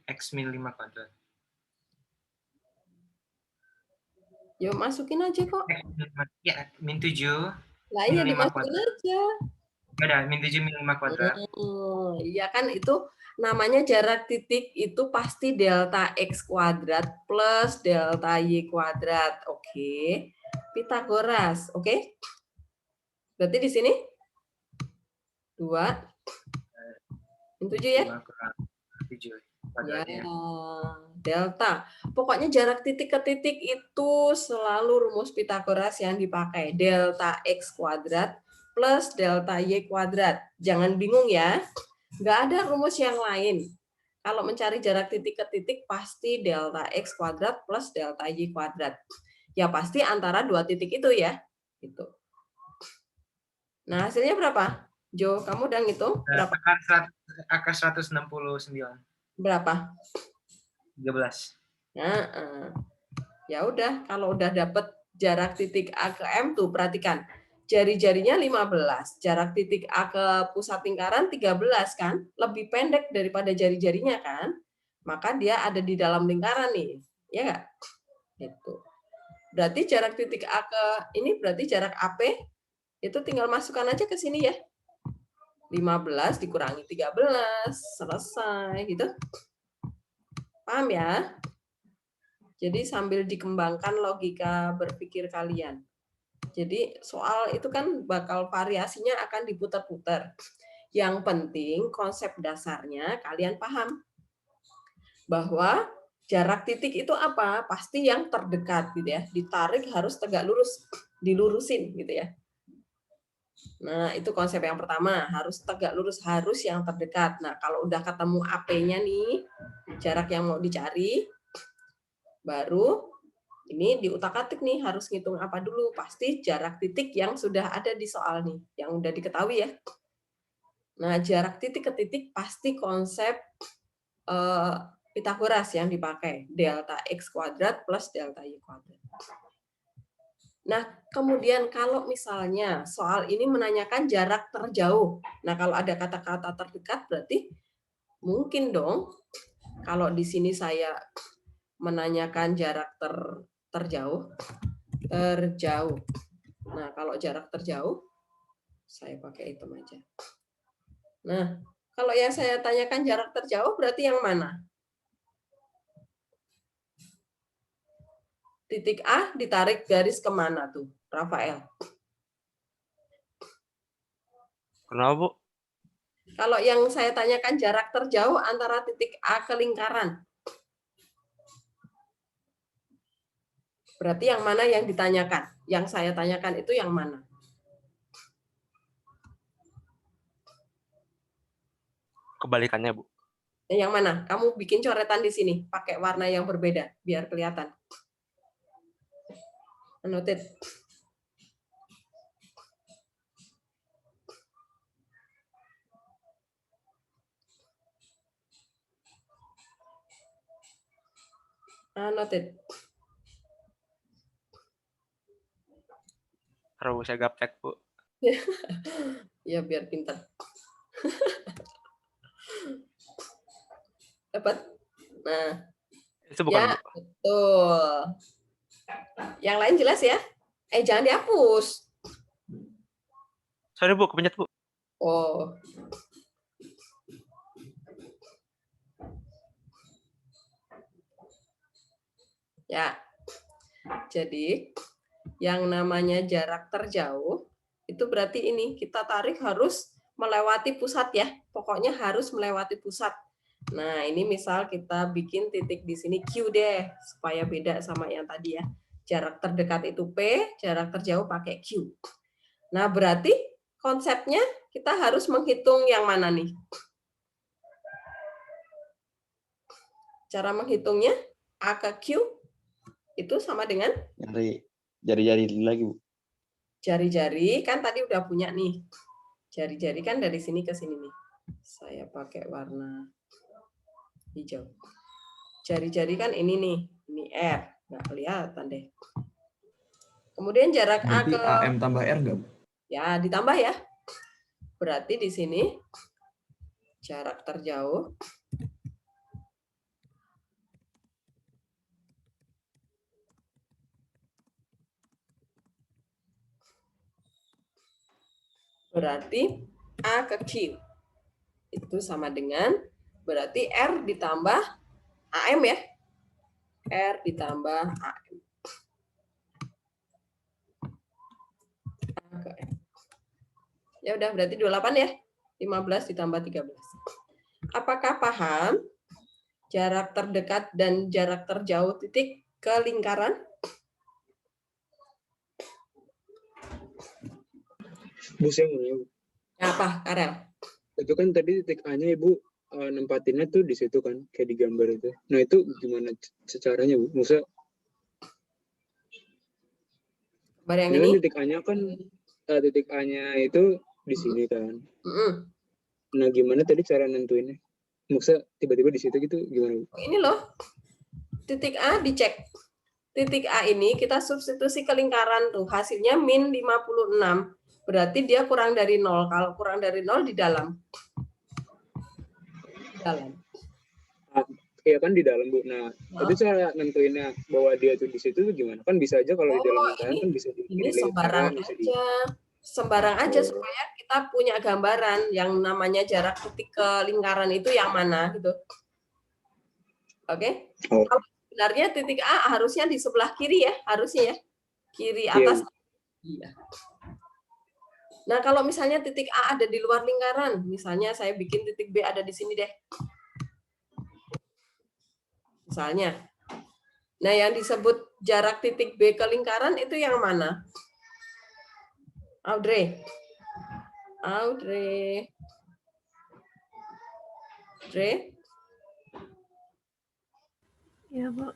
X min 5 kuadrat. Yuk masukin aja kok. Ya, min 7. Lah iya dimasukin aja. Ada min 7 min 5 kuadrat. Iya kan itu namanya jarak titik itu pasti delta X kuadrat plus delta Y kuadrat. Oke. Pitagoras, oke? Berarti di sini 2 min 7 ya? 7 Ya, kuadratnya. delta. Pokoknya jarak titik ke titik itu selalu rumus Pitagoras yang dipakai. Delta X kuadrat plus delta Y kuadrat. Jangan bingung ya. Nggak ada rumus yang lain. Kalau mencari jarak titik ke titik, pasti delta X kuadrat plus delta Y kuadrat. Ya pasti antara dua titik itu ya. Gitu. Nah, hasilnya berapa? Jo, kamu udah ngitung? Berapa? Akar 169. Berapa? 13. Nah, ya udah, kalau udah dapet jarak titik A ke M tuh perhatikan. Jari-jarinya 15, jarak titik A ke pusat lingkaran 13 kan? Lebih pendek daripada jari-jarinya kan? Maka dia ada di dalam lingkaran nih. Ya enggak? Gitu. Berarti jarak titik A ke ini berarti jarak AP itu tinggal masukkan aja ke sini ya. 15 dikurangi 13, selesai gitu. Paham ya? Jadi sambil dikembangkan logika berpikir kalian. Jadi soal itu kan bakal variasinya akan diputar-putar. Yang penting konsep dasarnya kalian paham. Bahwa jarak titik itu apa? Pasti yang terdekat gitu ya. Ditarik harus tegak lurus, dilurusin gitu ya. Nah, itu konsep yang pertama, harus tegak lurus, harus yang terdekat. Nah, kalau udah ketemu AP-nya nih, jarak yang mau dicari, baru ini diutak-atik nih, harus ngitung apa dulu. Pasti jarak titik yang sudah ada di soal nih, yang udah diketahui ya. Nah, jarak titik ke titik pasti konsep Pitagoras yang dipakai, delta X kuadrat plus delta Y kuadrat. Nah, kemudian kalau misalnya soal ini menanyakan jarak terjauh. Nah, kalau ada kata-kata terdekat berarti mungkin dong kalau di sini saya menanyakan jarak terjauh. Nah, kalau jarak terjauh saya pakai item aja. Nah, kalau yang saya tanyakan jarak terjauh berarti yang mana? Titik A ditarik garis kemana tuh, Rafael? Kenapa, Bu? Kalau yang saya tanyakan jarak terjauh antara titik A ke lingkaran. Berarti yang mana yang ditanyakan? Yang saya tanyakan itu yang mana? Kebalikannya, Bu. Yang mana? Kamu bikin coretan di sini, pakai warna yang berbeda, biar kelihatan. Noted. Noted. Harus saya gaptek, Bu. Ya biar pintar. Dapat? Nah, Itu bukan, ya Bu. betul. Yang lain jelas ya? Jangan dihapus. Sorry, Bu, kepencet, Bu. Oh. Ya. Jadi yang namanya jarak terjauh itu berarti ini kita tarik harus melewati pusat ya. Pokoknya harus melewati pusat. Nah, ini misal kita bikin titik di sini Q deh supaya beda sama yang tadi ya. Jarak terdekat itu P, jarak terjauh pakai Q. Nah, berarti konsepnya kita harus menghitung yang mana nih? Cara menghitungnya A ke Q itu sama dengan Dari jari-jari lagi, Bu. jari-jari, kan tadi udah punya nih. Jari-jari kan dari sini ke sini nih. Saya pakai warna hijau. Jari-jari kan ini nih, ini R. Nggak kelihatan deh. Kemudian jarak A Berarti ke... AM tambah R nggak, Bu? Ya, ditambah ya. Berarti di sini jarak terjauh berarti A ke Q. Itu sama dengan berarti R ditambah AM ya. R ditambah AM. A ke M. Ya udah berarti 28 ya. 15 ditambah 13. Apakah paham jarak terdekat dan jarak terjauh titik ke lingkaran? Bu, saya mau nanya, Bu. Apa, Karel? Itu kan tadi titik A-nya Ibu nempatinnya tuh di situ kan, kayak di gambar itu. Nah, itu gimana caranya, Bu? Maksudnya, Gambar yang ini kan ini? titik A-nya kan, titik A-nya itu di sini kan. Mm-mm. Nah, gimana tadi cara nentuinnya? Maksudnya tiba-tiba di situ gitu, gimana, Bu? Ini loh, titik A dicek. Titik A ini kita substitusi ke lingkaran tuh, hasilnya min 56. Berarti dia kurang dari 0. Kalau kurang dari 0 di dalam. Dalam. Iya kan di dalam, Bu. Nah, itu cara nentuinnya bahwa dia tuh di situ tuh gimana? Kan bisa aja kalau di dalam lingkaran kan bisa di Ini kiri sembarang lingkaran, bisa di... aja. Sembarang aja supaya kita punya gambaran yang namanya jarak titik ke lingkaran itu yang mana gitu. Oke? Oh. Kalau sebenarnya titik A harusnya di sebelah kiri ya, harusnya ya. Kiri atas. Iya. Nah, kalau misalnya titik A ada di luar lingkaran, misalnya saya bikin titik B ada di sini deh. Misalnya. Nah, yang disebut jarak titik B ke lingkaran itu yang mana? Audrey. Audrey. Ya, Bu.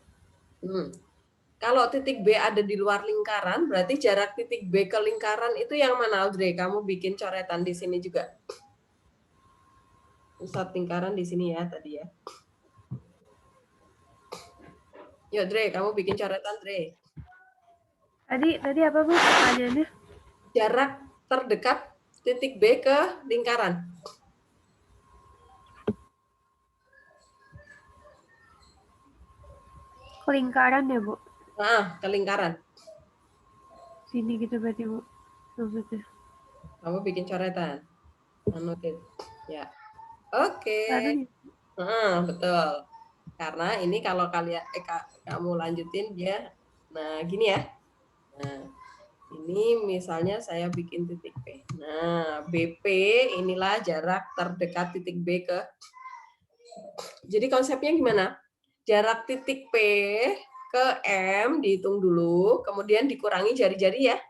Kalau titik B ada di luar lingkaran, berarti jarak titik B ke lingkaran itu yang mana, Audrey? Kamu bikin coretan di sini juga. Pusat lingkaran di sini ya tadi ya. Yuk, Dre, kamu bikin coretan, Dre. Tadi apa, Bu, pertanyaannya? Jarak terdekat titik B ke lingkaran. Ke lingkaran ya, Bu? Ke lingkaran. Sini gitu berarti, Bu. Maksudnya. Kamu bikin coretan. Anotit. Ya. Oke. Betul. Karena ini kalau kalian kamu lanjutin dia, nah gini ya. Nah, ini misalnya saya bikin titik P. Nah, BP inilah jarak terdekat titik B ke. Jadi konsepnya gimana? Jarak titik P ke M dihitung dulu, kemudian dikurangi jari-jari ya.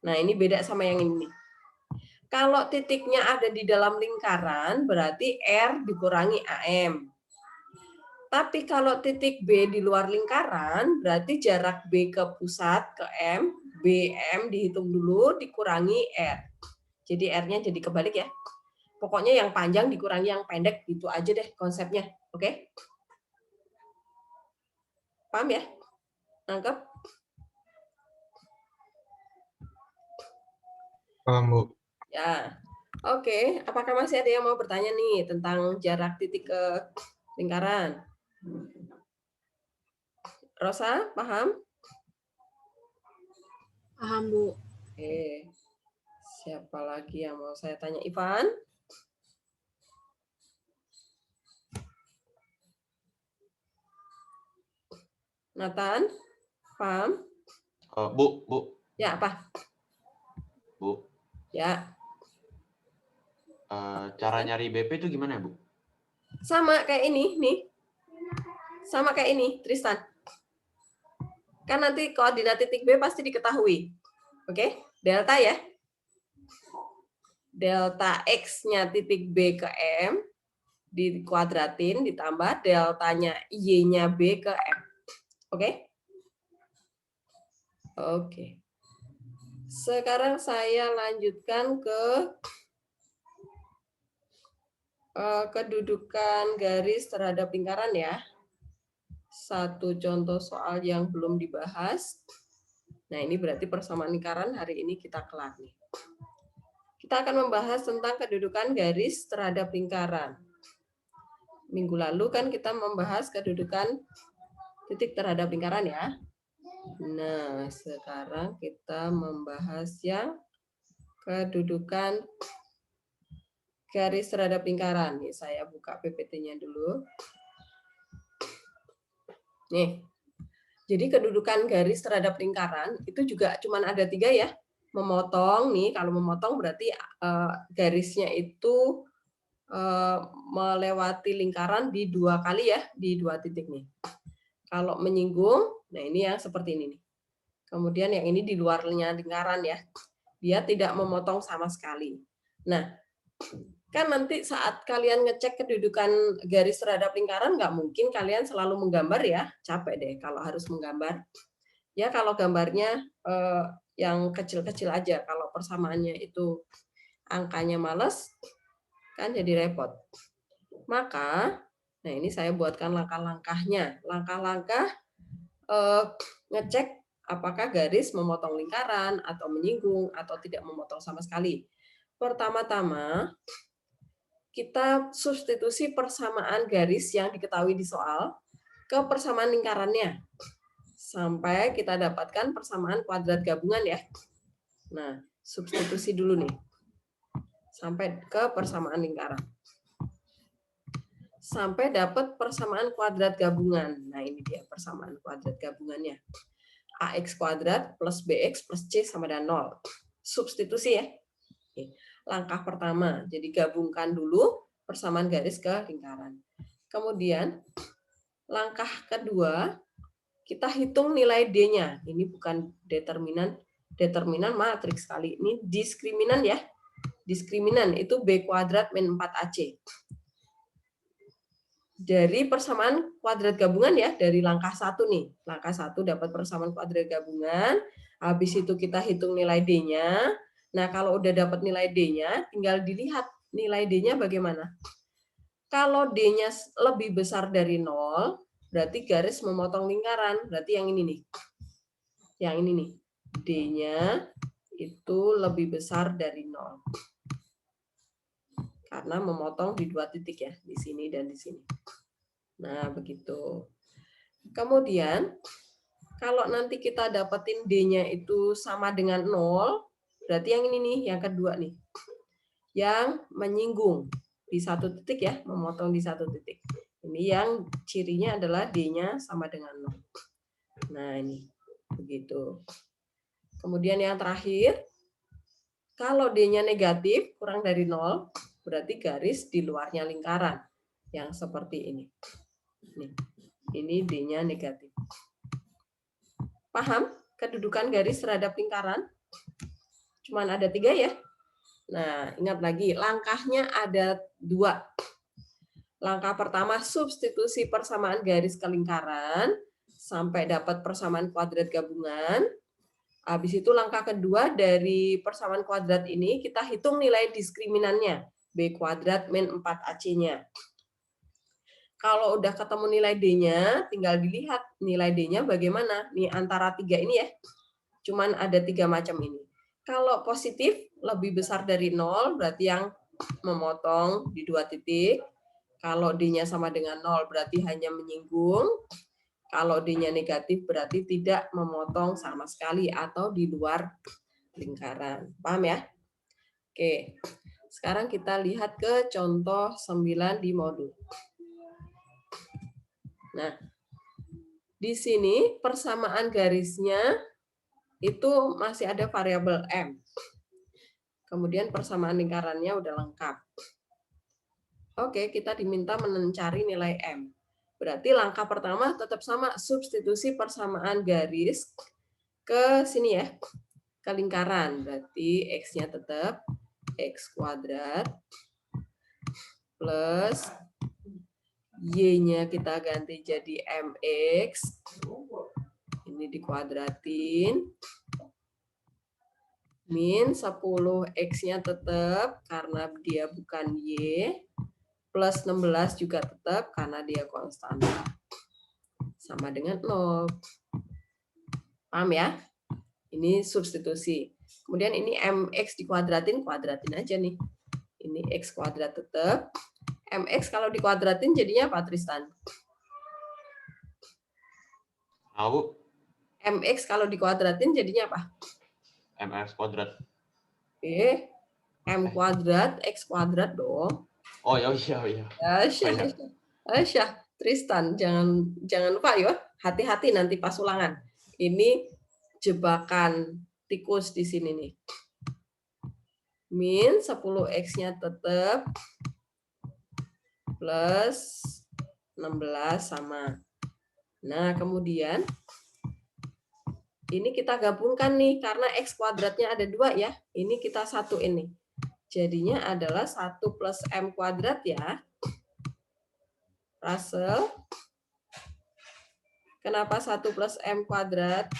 Nah, ini beda sama yang ini. Kalau titiknya ada di dalam lingkaran, berarti R dikurangi AM. Tapi kalau titik B di luar lingkaran, berarti jarak B ke pusat, ke M, BM dihitung dulu, dikurangi R. Jadi R-nya jadi kebalik ya. Pokoknya yang panjang dikurangi yang pendek, gitu aja deh konsepnya. Oke? Paham ya? Nangkep? Paham, Bu. Ya, oke. Apakah masih ada yang mau bertanya nih tentang jarak titik ke lingkaran? Rosa, paham? Paham, Bu. Oke. Siapa lagi yang mau saya tanya? Ivan? Nathan? Paham? Bu, Ya, apa? Bu. Ya. Cara nyari BP itu gimana, Bu? Sama kayak ini, nih. Sama kayak ini, Tristan. Kan nanti koordinat titik B pasti diketahui. Oke? Delta ya. Delta X-nya titik B ke M dikuadratin ditambah deltanya Y-nya B ke M. Oke? Oke. Sekarang saya lanjutkan ke kedudukan garis terhadap lingkaran ya. Satu contoh soal yang belum dibahas. Nah, ini berarti persamaan lingkaran hari ini kita kelar nih. Kita akan membahas tentang kedudukan garis terhadap lingkaran. Minggu lalu kan kita membahas kedudukan titik terhadap lingkaran ya. Nah, sekarang kita membahas yang kedudukan garis terhadap lingkaran. Nih, saya buka PPT-nya dulu. Nih, jadi kedudukan garis terhadap lingkaran itu juga cuma ada 3 ya. Memotong nih, kalau memotong berarti garisnya itu melewati lingkaran di 2 kali ya, di 2 titik nih. Kalau menyinggung, nah ini yang seperti ini nih. Kemudian yang ini di luarnya lingkaran ya. Dia tidak memotong sama sekali. Nah, kan nanti saat kalian ngecek kedudukan garis terhadap lingkaran, nggak mungkin kalian selalu menggambar ya. Capek deh kalau harus menggambar. Ya kalau gambarnya yang kecil-kecil aja. Kalau persamaannya itu angkanya males, kan jadi repot. Maka, nah ini saya buatkan langkah-langkahnya. Langkah-langkah ngecek apakah garis memotong lingkaran, atau menyinggung, atau tidak memotong sama sekali. Pertama-tama, kita substitusi persamaan garis yang diketahui di soal ke persamaan lingkarannya. Sampai kita dapatkan persamaan kuadrat gabungan ya. Nah, substitusi dulu nih. Sampai ke persamaan lingkaran. Sampai dapat persamaan kuadrat gabungan. Nah, ini dia persamaan kuadrat gabungannya. AX kuadrat plus BX plus C sama dengan 0. Substitusi ya. Oke. Langkah pertama, jadi gabungkan dulu persamaan garis ke lingkaran. Kemudian, langkah kedua, kita hitung nilai D-nya. Ini bukan determinan, determinan matriks kali. Ini diskriminan ya. Diskriminan itu B kuadrat min 4AC. Dari persamaan kuadrat gabungan ya, dari langkah 1 nih. Langkah 1 dapat persamaan kuadrat gabungan, habis itu kita hitung nilai D-nya. Nah, kalau udah dapat nilai D-nya, tinggal dilihat nilai D-nya bagaimana. Kalau D-nya lebih besar dari 0, berarti garis memotong lingkaran. Berarti yang ini nih. Yang ini nih. D-nya itu lebih besar dari 0. Karena memotong di 2 titik ya, di sini dan di sini. Nah, begitu. Kemudian, kalau nanti kita dapetin D-nya itu sama dengan 0, berarti yang ini nih, yang kedua nih. Yang menyinggung di 1 titik ya, memotong di 1 titik. Ini yang cirinya adalah D-nya sama dengan 0. Nah, ini. Begitu. Kemudian yang terakhir, kalau D-nya negatif, kurang dari 0, berarti garis di luarnya lingkaran. Yang seperti ini. Nih. Ini D-nya negatif. Paham kedudukan garis terhadap lingkaran? Cuman ada 3 ya. Nah, ingat lagi, langkahnya ada 2. Langkah pertama, substitusi persamaan garis ke lingkaran, sampai dapat persamaan kuadrat gabungan. Habis itu langkah kedua, dari persamaan kuadrat ini, kita hitung nilai diskriminannya. B kuadrat min 4AC-nya. Kalau udah ketemu nilai D-nya, tinggal dilihat nilai D-nya bagaimana. Nih antara 3 ini ya. Cuman ada 3 macam ini. Kalau positif lebih besar dari 0 berarti yang memotong di 2 titik. Kalau D-nya sama dengan 0 berarti hanya menyinggung. Kalau D-nya negatif berarti tidak memotong sama sekali atau di luar lingkaran. Paham ya? Oke. Sekarang kita lihat ke contoh 9 di modul. Nah, di sini persamaan garisnya itu masih ada variabel M. Kemudian persamaan lingkarannya udah lengkap. Oke, kita diminta mencari nilai M. Berarti langkah pertama tetap sama, substitusi persamaan garis ke sini ya, ke lingkaran. Berarti X-nya tetap X kuadrat plus Y-nya kita ganti jadi MX. Ini dikuadratin. Min 10 X-nya tetap karena dia bukan Y. Plus 16 juga tetap karena dia konstan. Sama dengan 0. Paham ya? Ini substitusi. Kemudian ini MX dikuadratin, kuadratin aja nih. Ini X kuadrat tetap. MX kalau dikuadratin jadinya apa, Tristan? Tahu. MX kalau dikuadratin jadinya apa? MX kuadrat. Oke. M kuadrat, X kuadrat dong. Oh ya, iya. Syah, Tristan, jangan lupa ya. Hati-hati nanti pas ulangan. Ini jebakan tikus di sini nih. Min 10 X-nya tetap plus 16 sama. Nah, kemudian ini kita gabungkan nih karena X kuadratnya ada 2 ya. Ini kita satuin nih. Jadinya adalah 1 plus M kuadrat ya. Russell. Kenapa 1 plus M kuadrat?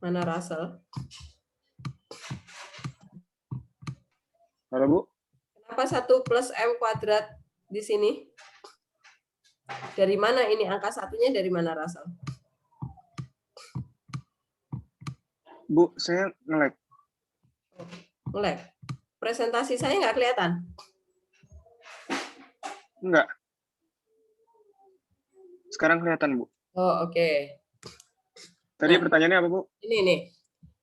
Mana Russell? Halo, Bu. Kenapa 1 plus M kuadrat di sini? Dari mana ini angka satunya dari mana, Russell? Bu, saya nge-lag. Nge-lag. Presentasi saya nggak kelihatan? Enggak. Sekarang kelihatan, Bu. Oh, oke. Tadi Nah, pertanyaannya apa, Bu? ini nih.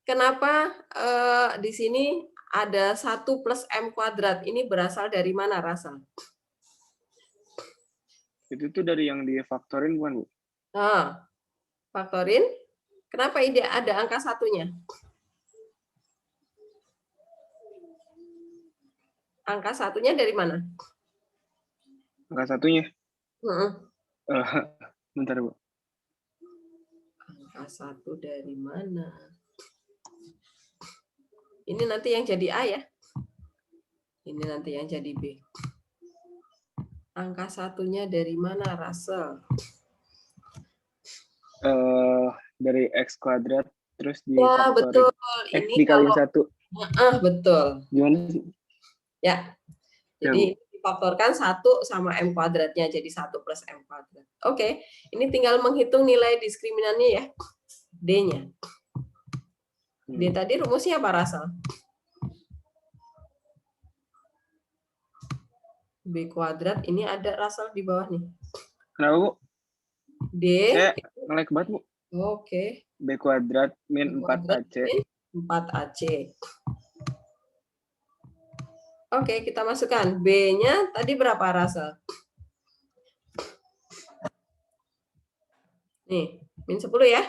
Kenapa di sini ada 1 plus M kuadrat? Ini berasal dari mana, Russell? Itu tuh dari yang difaktorin, bukan, Bu? Nah, faktorin. Kenapa ide ada angka satunya? Angka satunya dari mana? Angka satunya. Heeh. Bentar, Bu. Angka 1 dari mana? Ini nanti yang jadi A ya. Ini nanti yang jadi B. Angka satunya dari mana, Russell? Dari X kuadrat, terus Ya, difaktorin. betul. X Ini dikali kalau 1. betul. Gimana sih? Ya. Ya, Jadi difaktorkan 1 sama M kuadratnya jadi 1 plus M kuadrat. Oke, ini tinggal menghitung nilai diskriminannya ya. D-nya. D tadi rumusnya apa, Russell? B kuadrat, ini ada Russell di bawah nih. Kenapa, Bu? D. Saya nge-lag banget, Bu. Oke. B kuadrat min 4AC. 4AC. Oke, kita masukkan. B-nya tadi berapa, Russell? Nih, min 10 ya.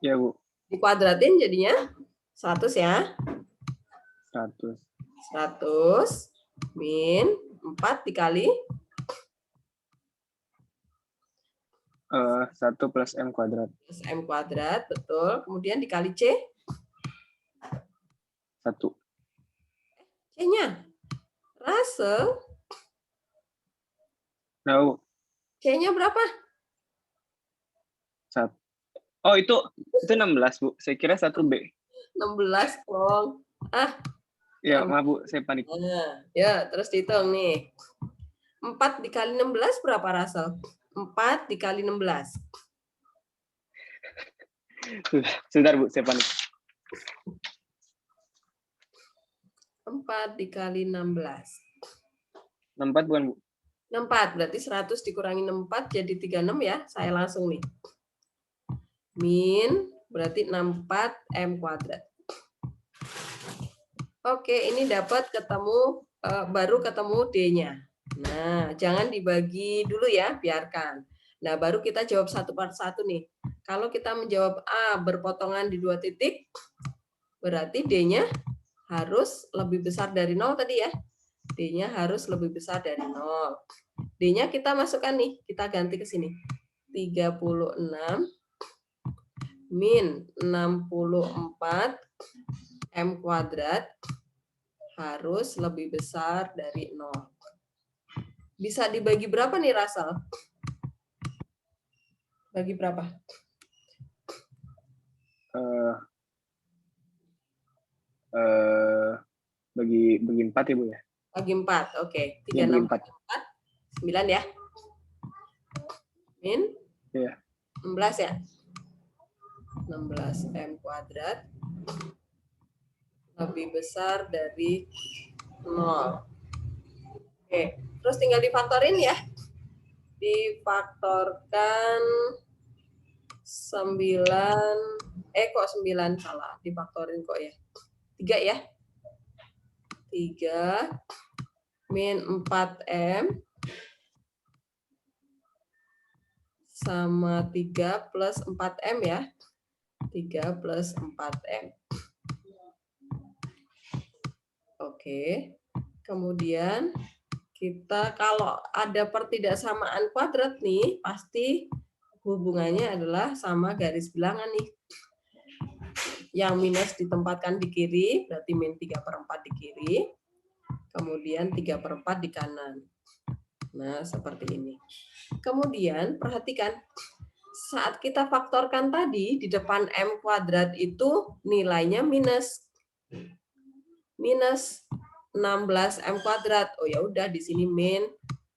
Ya, Bu. Dikuadratin jadinya 100 ya. 100. 100 min 4 dikali 1 plus M kuadrat. plus M kuadrat, betul. Kemudian dikali C. 1. C-nya. Russell, Nah, Bu. C-nya berapa? 1. Oh, itu 16, Bu. Saya kira 1B. 16 dong. Ya, maaf, Bu. Saya panik. Nah, ya, terus dihitung nih. 4 dikali 16 berapa, Russell? 4 dikali 16. Sebentar Bu, saya panik. 4 dikali 16. 64 bukan Bu? 64, berarti 100 dikurangi 64 jadi 36 ya. Saya langsung nih. Min, berarti 64 M kuadrat. Oke, ini dapat ketemu, baru ketemu D-nya. Nah, jangan dibagi dulu ya, biarkan. Nah, baru kita jawab satu per satu nih. Kalau kita menjawab A berpotongan di 2 titik, berarti D-nya harus lebih besar dari 0 tadi ya. D-nya harus lebih besar dari 0. D-nya kita masukkan nih, kita ganti ke sini. 36 min 64 M kuadrat harus lebih besar dari 0. Bisa dibagi berapa nih, Rasal? Bagi berapa? Bagi 4 ya Bu ya? Bagi 4, oke. 3, Ya, bagi 6, 4. 9 ya? Min? Iya. 16 ya? 16 M kuadrat lebih besar dari 0. Oke, terus tinggal difaktorin ya. Difaktorkan 9, kok 9 salah, difaktorin kok ya. 3 ya. 3 min 4M sama 3 plus 4M ya. 3 plus 4M. Oke. Kemudian kita kalau ada pertidaksamaan kuadrat nih, pasti hubungannya adalah sama garis bilangan nih. Yang minus ditempatkan di kiri, berarti min 3/4 di kiri. Kemudian 3/4 di kanan. Nah, seperti ini. Kemudian, perhatikan. Saat kita faktorkan tadi, di depan M kuadrat itu nilainya minus. Minus 16 M kuadrat. Oh ya udah, di sini min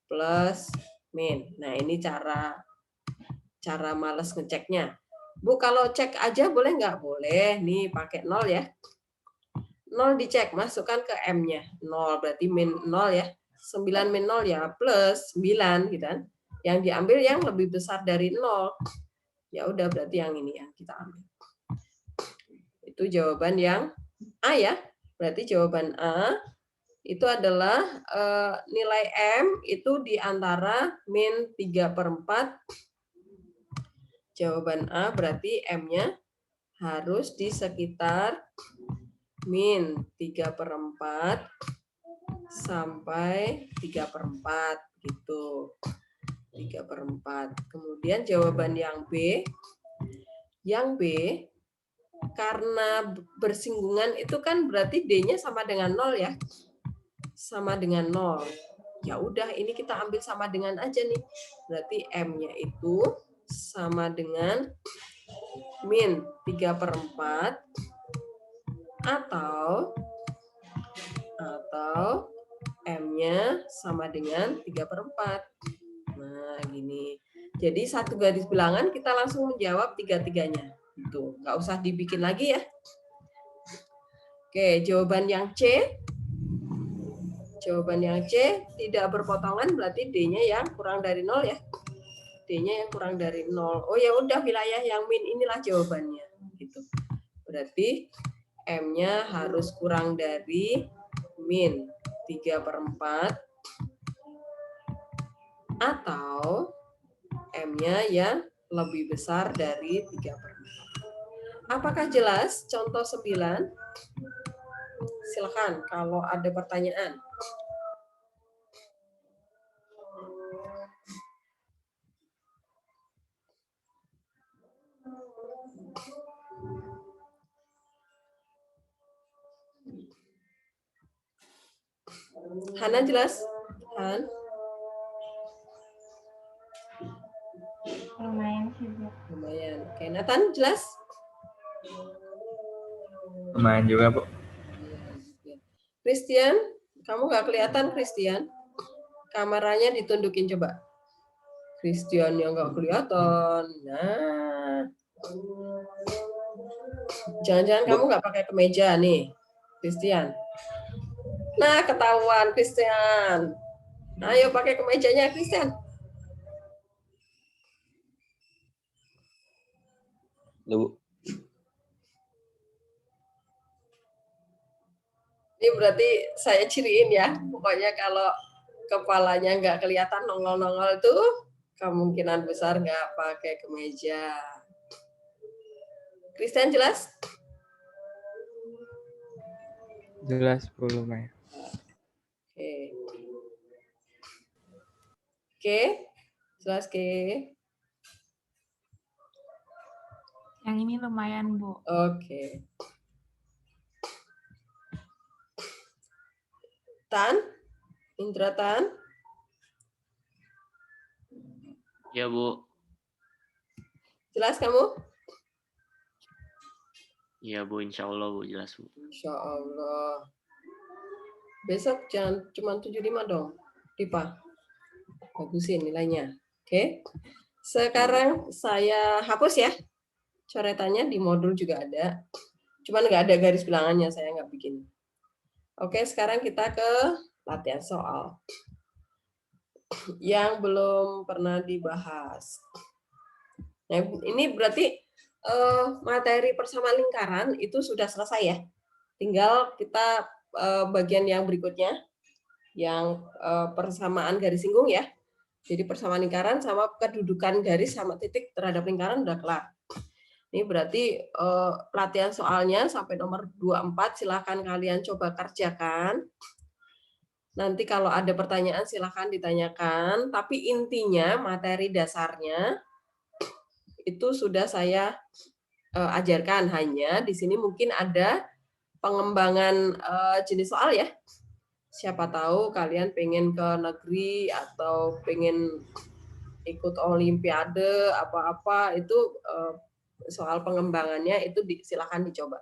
plus min. Nah, ini cara males ngeceknya. Bu, kalau cek aja boleh nggak? Boleh. Nih, pakai 0 ya. 0 dicek, masukkan ke M-nya. 0, berarti min 0 ya. 9 min 0 ya, plus 9, gitu kan. Yang diambil yang lebih besar dari 0. Ya udah, berarti yang ini yang kita ambil. Itu jawaban yang A ya. Berarti jawaban A itu adalah nilai M itu di antara min 3/4. Jawaban A berarti M-nya harus di sekitar min 3/4 sampai 3/4 gitu. 3/4. Kemudian jawaban yang B. Yang B karena bersinggungan itu kan berarti D-nya sama dengan 0 ya. Sama dengan 0. Ya udah, ini kita ambil sama dengan aja nih. Berarti M-nya itu sama dengan min 3/4 atau M-nya sama dengan 3/4. Nah, gini. Jadi satu garis bilangan kita langsung menjawab tiga-tiganya. Itu, nggak usah dibikin lagi ya. Oke, jawaban yang C. Jawaban yang C tidak berpotongan berarti D-nya yang kurang dari 0 ya. D-nya yang kurang dari 0. Oh ya udah, wilayah yang min inilah jawabannya. Gitu. Berarti M-nya harus kurang dari min 3/4 atau M-nya yang lebih besar dari 3/4. Apakah jelas contoh 9? Silakan kalau ada pertanyaan. Hana jelas? Han? Lumayan sih, Bu. Lumayan. Oke, Nathan jelas? Lumayan juga, Bu. Christian, kamu nggak kelihatan Christian? Kameranya ditundukin coba. Christian yang nggak kelihatan. Nah, Jangan-jangan Bu. kamu nggak pakai kemeja nih, Christian. Nah, ketahuan Christian. Ayo pakai kemejanya, Christian. Loh, Bu. Ini berarti saya ciriin ya. Pokoknya kalau kepalanya nggak kelihatan nongol-nongol itu kemungkinan besar nggak pakai kemeja. Christian jelas? Jelas Bu lumayan. Oke. Oke. Jelas ke? Yang ini lumayan, Bu. Oke. Tan? Indra Tan? Ya, Bu. Jelas kamu? Iya, Bu. Insya Allah, Bu. Jelas, Bu. Insya Allah. Besok jangan cuma 75 dong, Dipa. Bagusin nilainya. Oke. Sekarang saya hapus ya. Coretannya di modul juga ada. Cuman nggak ada garis bilangannya, saya nggak bikin. Oke, sekarang kita ke latihan soal. Yang belum pernah dibahas. Nah, ini berarti materi persamaan lingkaran itu sudah selesai ya. Tinggal kita bagian yang berikutnya, yang persamaan garis singgung ya. Jadi persamaan lingkaran sama kedudukan garis sama titik terhadap lingkaran udah kelar. Ini berarti latihan soalnya sampai nomor 24 silahkan kalian coba kerjakan. Nanti kalau ada pertanyaan silahkan ditanyakan. Tapi intinya materi dasarnya itu sudah saya ajarkan. Hanya di sini mungkin ada pengembangan jenis soal ya. Siapa tahu kalian pengen ke negeri atau pengen ikut olimpiade apa-apa itu soal pengembangannya itu silakan dicoba.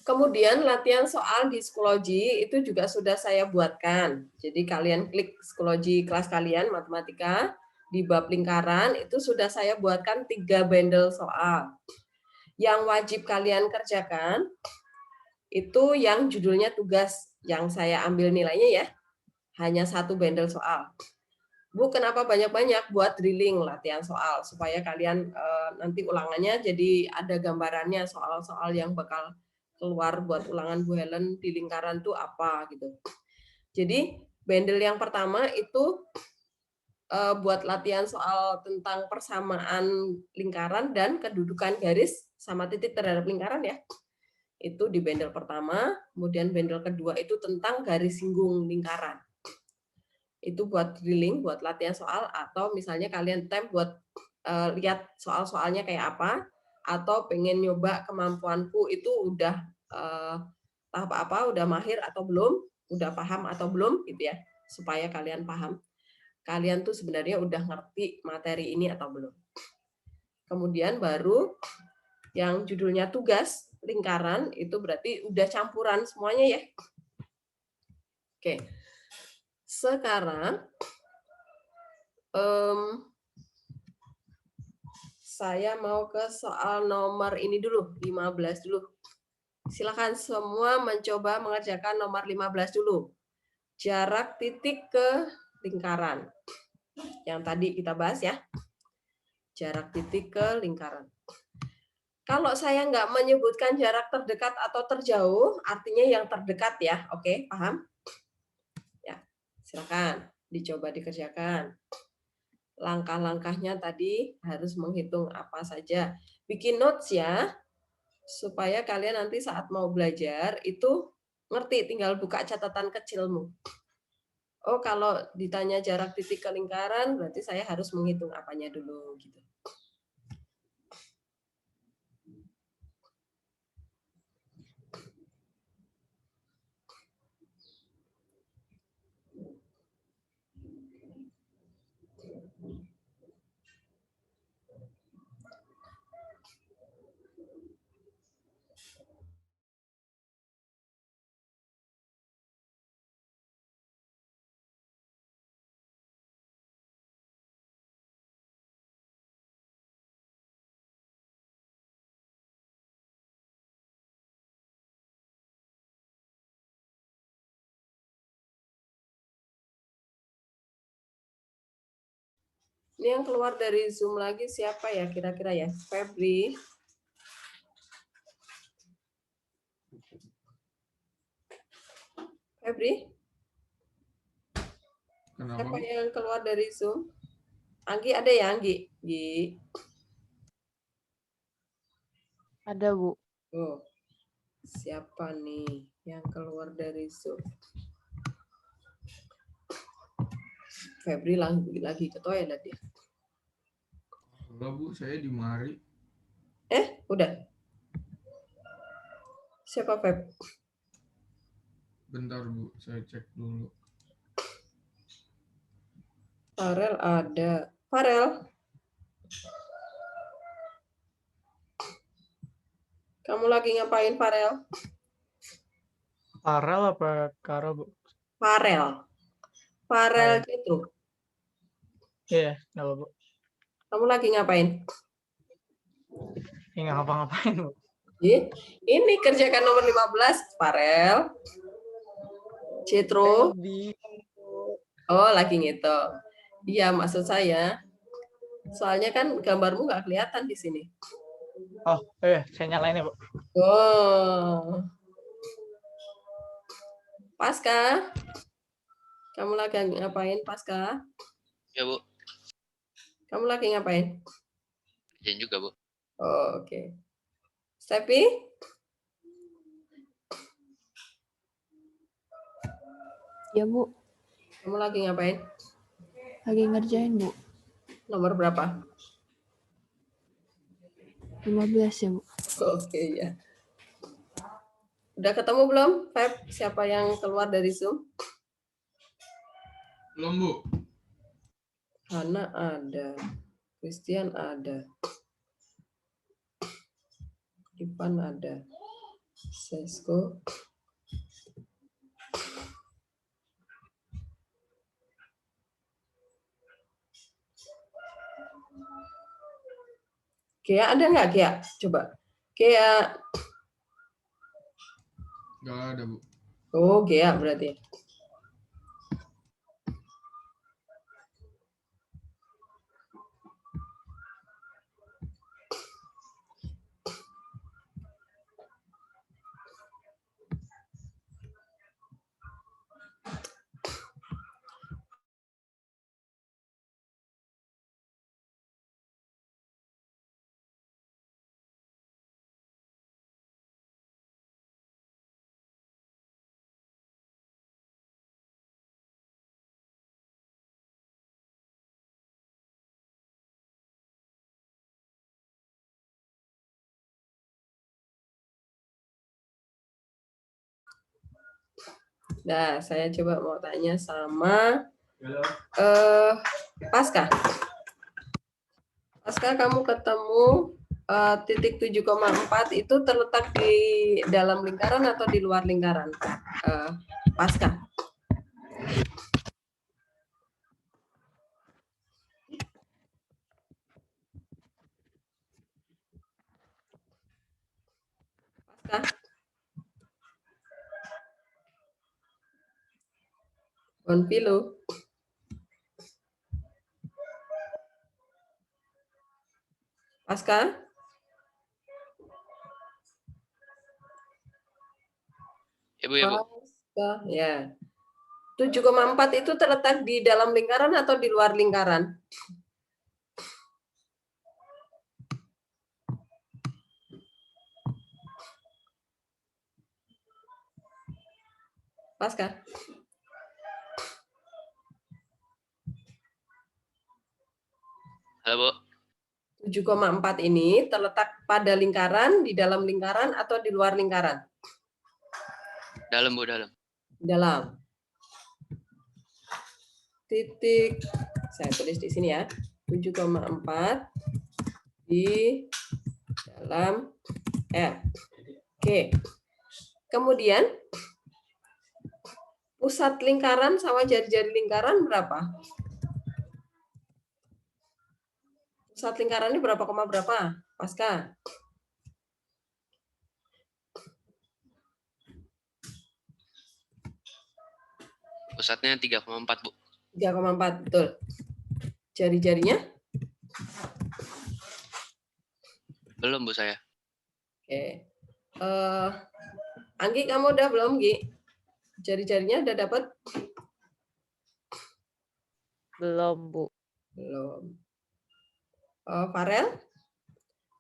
Kemudian latihan soal di psikologi itu juga sudah saya buatkan. Jadi kalian klik psikologi kelas kalian matematika di bab lingkaran itu sudah saya buatkan 3 bundle soal. Yang wajib kalian kerjakan itu yang judulnya tugas yang saya ambil nilainya ya. Hanya 1 bundle soal. Bu, kenapa banyak-banyak? Buat drilling latihan soal supaya kalian nanti ulangannya jadi ada gambarannya soal-soal yang bakal keluar buat ulangan Bu Helen di lingkaran tuh apa gitu. Jadi bundle yang pertama itu buat latihan soal tentang persamaan lingkaran dan kedudukan garis sama titik terhadap lingkaran ya. Itu di bundle pertama, kemudian bundle kedua itu tentang garis singgung lingkaran. Itu buat drilling, buat latihan soal, atau misalnya kalian buat lihat soal-soalnya kayak apa, atau pengen nyoba kemampuanku itu udah tahap apa, udah mahir atau belum, udah paham atau belum, gitu ya, supaya kalian paham. Kalian tuh sebenarnya udah ngerti materi ini atau belum. Kemudian baru yang judulnya tugas lingkaran, itu berarti udah campuran semuanya ya. Oke. Sekarang saya mau ke soal nomor ini dulu, 15 dulu. Silakan semua mencoba mengerjakan nomor 15 dulu. Jarak titik ke lingkaran. Yang tadi kita bahas ya. Jarak titik ke lingkaran. Kalau saya nggak menyebutkan jarak terdekat atau terjauh, artinya yang terdekat ya. Oke, paham? Silakan dicoba dikerjakan. Langkah-langkahnya tadi harus menghitung apa saja. Bikin notes ya, supaya kalian nanti saat mau belajar itu ngerti, tinggal buka catatan kecilmu. Oh, kalau ditanya jarak titik ke lingkaran, berarti saya harus menghitung apanya dulu gitu. Ini yang keluar dari Zoom lagi siapa ya kira-kira ya? Febri. Febri? Kenapa, Siapa Bu? yang keluar dari Zoom? Anggi ada ya, Anggi? Anggi. Ada, Bu. Oh, siapa nih yang keluar dari Zoom? Febri lagi ke toilet ya? Enggak, Bu, saya di mari. Udah. Siapa Feb? Bentar, Bu, saya cek dulu. Farel ada. Farel? Kamu lagi ngapain, Farel? Farel apa Karo, Bu? Farel. Farel gitu. Iya, nggak apa, Bu. Kamu lagi ngapain? Ya, nggak ngapa-ngapain, Bu. Ini kerjakan nomor 15, Farel. Citro. Oh, lagi ngitung. Iya, maksud saya. Soalnya kan gambarmu nggak kelihatan di sini. Oh, iya, saya nyalain ya, Bu. Oh. Pasca. Kamu lagi ngapain, Pasca? Ya, Bu. Kamu lagi ngapain? Kerjain juga, Bu. Oh, oke. Stepi? Ya, Bu. Kamu lagi ngapain? Lagi ngerjain, Bu. Nomor berapa? 15 ya, Bu. Oke, ya. Udah ketemu belum, Feb? Siapa yang keluar dari Zoom? Belum, Bu. Hana ada. Christian ada. Ivan ada. Sesko. Kia ada nggak, Kia? Coba. Kia. Nggak ada, Bu. Oh, Kia berarti. Nah, saya coba mau tanya sama Pasca. Pasca, kamu ketemu titik 7,4 itu terletak di dalam lingkaran atau di luar lingkaran? Pasca. Pasca. Konpilo. Pasca. Ya, Bu, ya, Bu. Pasca, ya. 7,4 itu terletak di dalam lingkaran atau di luar lingkaran? Pasca. Halo, Bu. 7,4 ini terletak pada lingkaran, di dalam lingkaran, atau di luar lingkaran? Dalam, Bu, dalam. Dalam. Titik, saya tulis di sini ya, 7,4 di dalam F. Oke. Kemudian, pusat lingkaran sama jari-jari lingkaran berapa? Pusat lingkarannya berapa, koma berapa? Pasca. Pusatnya 3,4, Bu. 3,4, betul. Jari-jarinya? Belum, Bu, saya. Oke. Anggi, kamu udah belum, Gi? Jari-jarinya udah dapat? Belum, Bu. Belum. Farel?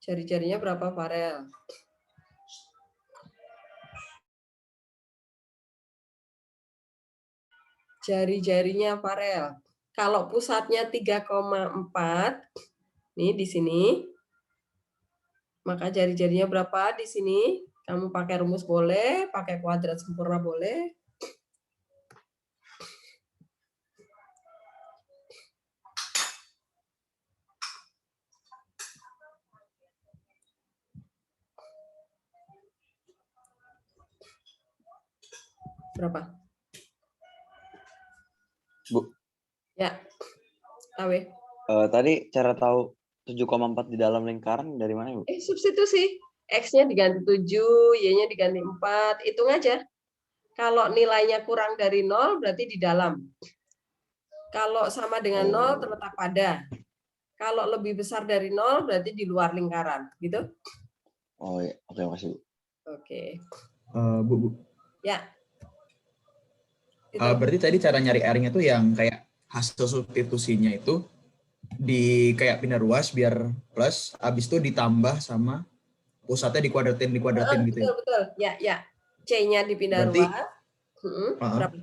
Jari-jarinya berapa, Farel? Jari-jarinya Farel. Kalau pusatnya 3,4, nih di sini, maka jari-jarinya berapa di sini? Kamu pakai rumus boleh, pakai kuadrat sempurna boleh. Berapa? Bu, Ya, Awe. tadi cara tahu 7,4 di dalam lingkaran dari mana, Bu? Substitusi. X-nya diganti 7, Y-nya diganti 4. Hitung aja. Kalau nilainya kurang dari 0, berarti di dalam. Kalau sama dengan 0, terletak pada. Kalau lebih besar dari 0, berarti di luar lingkaran. Gitu? Oh iya, oke, makasih, Bu. Oke. Bu. Ya. Berarti tadi cara nyari R-nya tuh yang kayak hasil substitusinya itu di kayak pindah ruas biar plus, habis itu ditambah sama pusatnya dikuadratin gitu ya. Betul. Ya. C-nya dipindah Berarti, ruas. Berapa?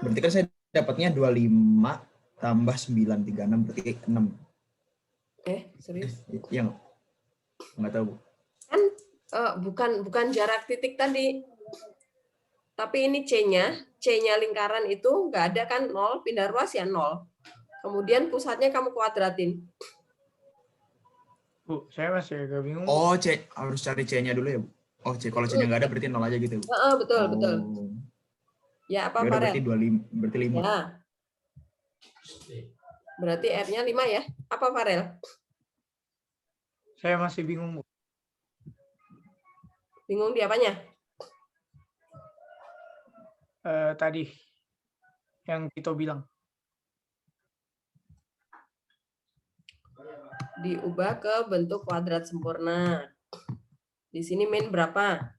Berarti kan saya dapatnya 25 tambah 936 berarti 6. Serius? Yang nggak tahu, Bu. Kan bukan jarak titik tadi. Tapi ini C-nya lingkaran itu nggak ada kan 0, pindah ruas ya 0. Kemudian pusatnya kamu kuadratin. Bu, saya masih agak bingung. Oh, C harus cari C-nya dulu ya, Bu. Oh, C kalau C-nya nggak ada berarti 0 aja gitu, Bu. Betul. Ya, apa Farel? Farel? Berarti 5. Ya. Berarti R-nya 5 ya. Apa Farel? Saya masih bingung, Bu. Bingung di apanya? Tadi yang Tito bilang. Diubah ke bentuk kuadrat sempurna. Di sini min berapa?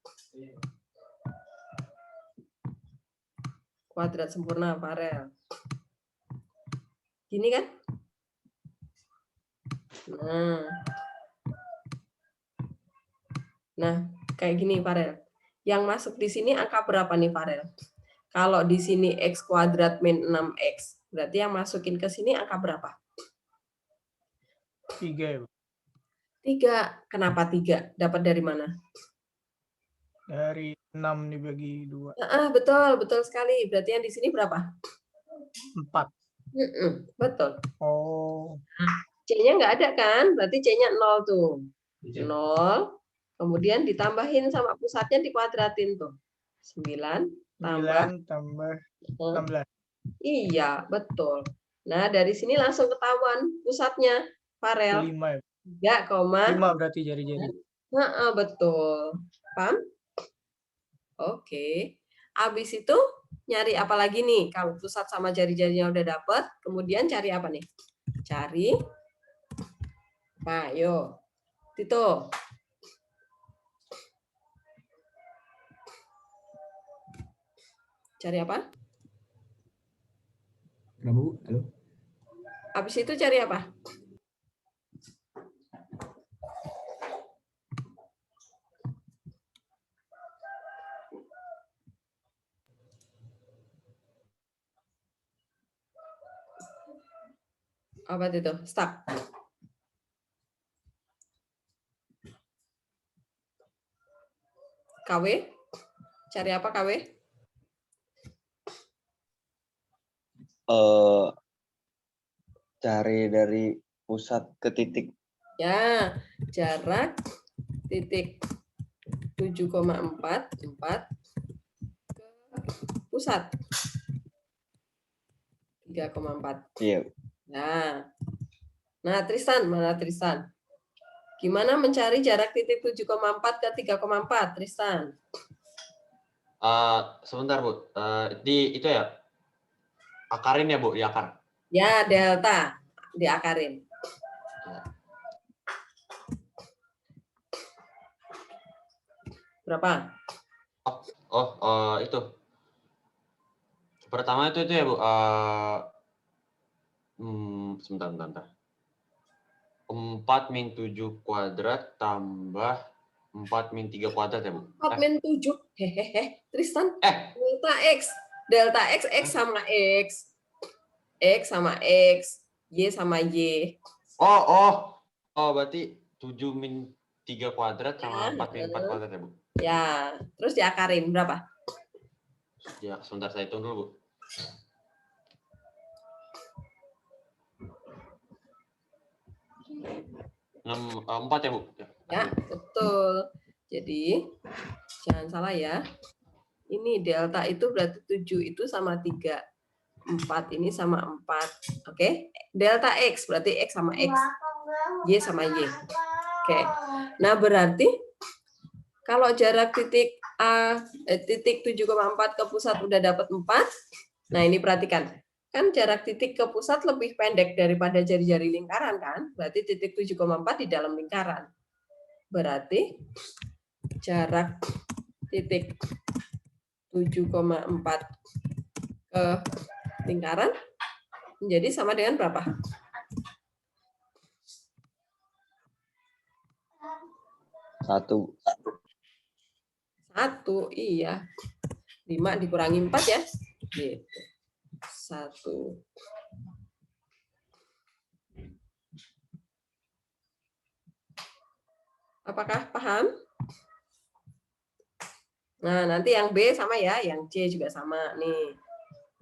Kuadrat sempurna, Farel. Gini kan? Nah, kayak gini, Farel. Yang masuk di sini angka berapa nih, Farel? Kalau di sini X kuadrat min 6X, berarti yang masukin ke sini angka berapa? 3 ya, Bu. 3. Kenapa 3? Dapat dari mana? Dari 6 dibagi 2. Betul sekali. Berarti yang di sini berapa? 4. Betul. Oh. C-nya nggak ada kan? Berarti C-nya 0 tuh. 0. Kemudian ditambahin sama pusatnya dikuadratin tuh. 9 tambah 16. Iya, betul. Nah, dari sini langsung ketahuan pusatnya, Farel. 5 ya. 5 berarti jari-jari. Betul. Paham? Oke. Habis itu nyari apa lagi nih? Kalau pusat sama jari-jarinya udah dapet, kemudian cari apa nih? Cari apa? Yo. Tito. Cari apa? Kenapa, Bu? Halo? Habis itu cari apa? Apa itu? Stop. KW? Cari apa KW? Cari dari pusat ke titik. Ya, jarak titik 7,4 ke pusat 3,4. Iya. Nah, Tristan, mana Tristan? Gimana mencari jarak titik 7,4 ke 3,4, Tristan? Sebentar, Bu. Itu ya, akarin ya, Bu, di akar. Ya, delta diakarin. Berapa? Itu. Pertama itu ya, Bu. Sebentar. 4 min 7 kuadrat tambah 4 min 3 kuadrat ya, Bu? 4 min 7. Hehehe. Tristan. Delta X. Delta X, X sama X. X sama X. Y sama Y. Berarti 7 min 3 kuadrat sama 4 min 4 kuadrat ya, Bu? Ya, terus diakarin berapa? Ya, sebentar saya hitung dulu, Bu. 4 ya, Bu? Ya, betul. Jadi, jangan salah ya. Ini delta itu berarti 7 itu sama 3. 4 ini sama 4. Oke? Delta X berarti X sama X. Y sama Y. Oke. Nah, berarti kalau jarak titik A, titik 7,4 ke pusat udah dapat 4. Nah, ini perhatikan. Kan jarak titik ke pusat lebih pendek daripada jari-jari lingkaran kan? Berarti titik 7,4 di dalam lingkaran. Berarti jarak titik 7,4 ke lingkaran menjadi sama dengan berapa? 1. 1, iya. 5 dikurangi 4 ya. Gitu. 1. Apakah paham? Nah, nanti yang B sama ya, yang C juga sama nih.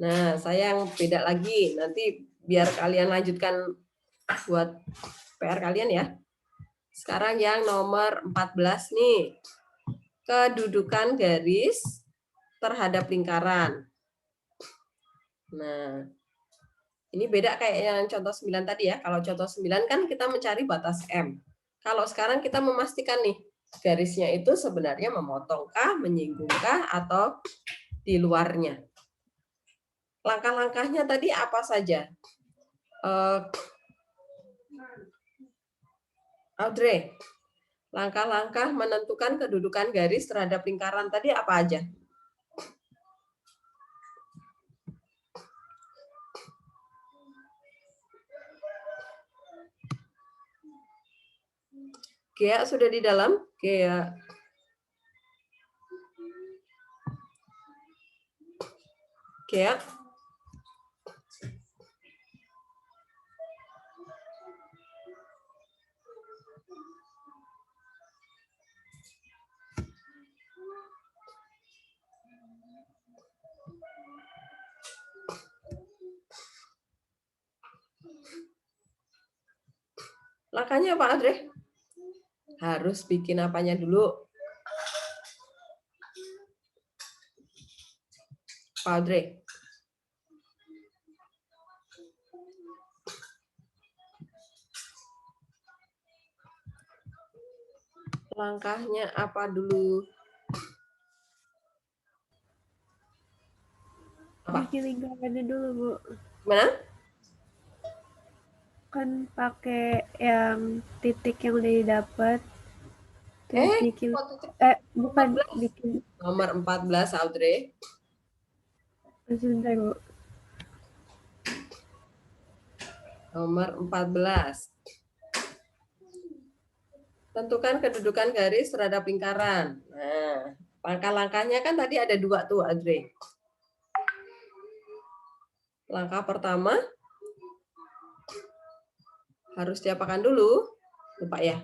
Nah, saya yang beda lagi. Nanti biar kalian lanjutkan buat PR kalian ya. Sekarang yang nomor 14 nih. Kedudukan garis terhadap lingkaran. Nah, ini beda kayak yang contoh 9 tadi ya. Kalau contoh 9 kan kita mencari batas M. Kalau sekarang kita memastikan nih, garisnya itu sebenarnya memotongkah, menyinggungkah, atau di luarnya. Langkah-langkahnya tadi apa saja? Audrey, langkah-langkah menentukan kedudukan garis terhadap lingkaran tadi apa aja? Gea sudah di dalam? Gea. Gea. Langkahnya apa, Andre? Harus bikin apanya dulu? Pak Andre. Langkahnya apa dulu? Bikin lingkarannya dulu, Bu. Mana? Kan pakai yang titik yang udah didapat. Terus bikin bukan 14. bikin Nomor 14, Audrey. Sebentar, Bu. Nomor 14. Tentukan kedudukan garis terhadap lingkaran. Nah, langkah-langkahnya kan tadi ada 2 tuh, Audrey. Langkah pertama harus diapakan dulu? Lupa ya.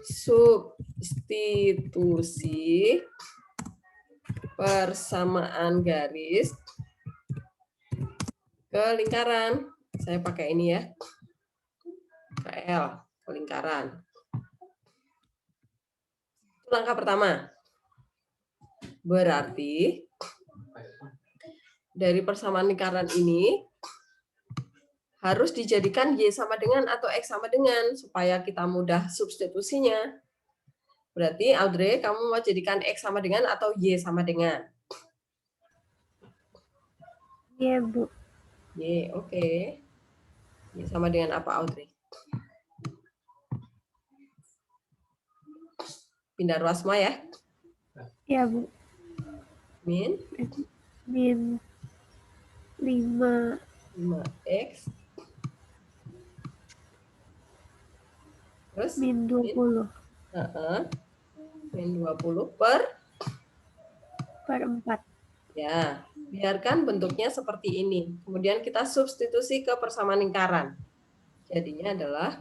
Substitusi persamaan garis ke lingkaran. Saya pakai ini ya. KL ke lingkaran. Itu langkah pertama. Berarti dari persamaan lingkaran ini harus dijadikan Y sama dengan atau X sama dengan supaya kita mudah substitusinya. Berarti Audrey, kamu mau jadikan X sama dengan atau Y sama dengan? Iya, Bu. Y, oke. Y sama dengan apa, Audrey? Pindah ruas semua ya. Iya, Bu. Min Min 5. 5x. Terus? Min 20. Min 20 per 4. Ya, biarkan bentuknya seperti ini. Kemudian kita substitusi ke persamaan lingkaran. Jadinya adalah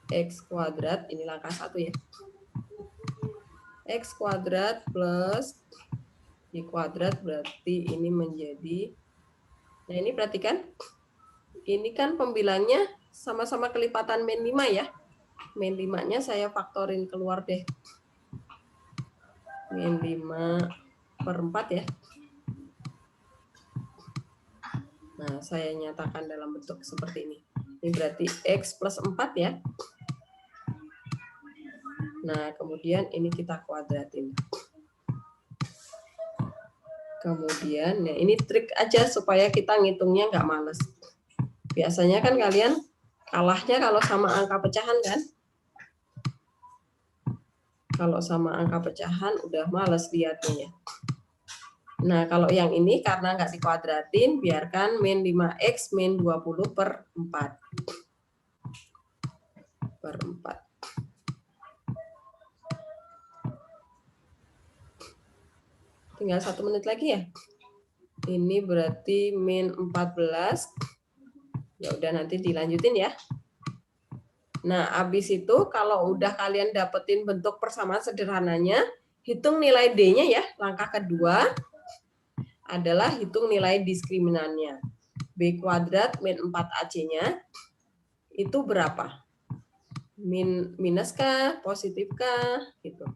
x kuadrat, ini langkah 1 ya. X kuadrat plus y kuadrat berarti ini menjadi, nah ini perhatikan, ini kan pembilangnya sama-sama kelipatan min 5 ya. Min 5-nya saya faktorin keluar deh. Min 5 per 4 ya. Nah, saya nyatakan dalam bentuk seperti ini. Ini berarti X plus 4 ya. Nah, kemudian ini kita kuadratin. Kemudian, ya ini trik aja supaya kita ngitungnya nggak males. Biasanya kan kalian kalahnya kalau sama angka pecahan kan? Kalau sama angka pecahan udah males lihatnya. Nah, kalau yang ini karena nggak dikuadratin, biarkan min 5x min 20 per 4. Per 4. Tinggal 1 menit lagi ya. Ini berarti min 14. Ya udah nanti dilanjutin ya. Nah, habis itu kalau udah kalian dapetin bentuk persamaan sederhananya, hitung nilai D-nya ya. Langkah kedua adalah hitung nilai diskriminannya. B kuadrat min 4AC-nya itu berapa? Minus kah? Positif kah? Gitu.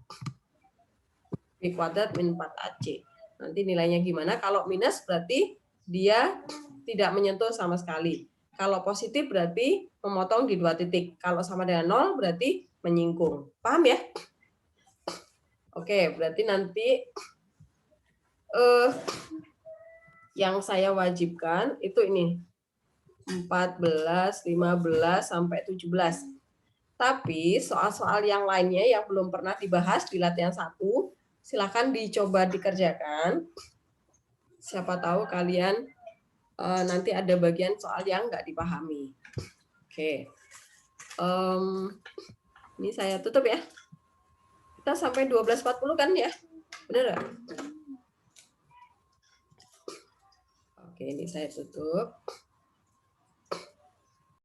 B kuadrat min 4AC. Nanti nilainya gimana? Kalau minus berarti dia tidak menyentuh sama sekali. Kalau positif berarti memotong di 2 titik. Kalau sama dengan 0 berarti menyingkung. Paham ya? Oke, berarti nanti yang saya wajibkan itu ini. 14, 15, sampai 17. Tapi soal-soal yang lainnya yang belum pernah dibahas di latihan 1, silakan dicoba dikerjakan. Siapa tahu kalian nanti ada bagian soal yang nggak dipahami. Oke. Ini saya tutup ya. Kita sampai 12.40 kan ya? Benar nggak? Oke, ini saya tutup.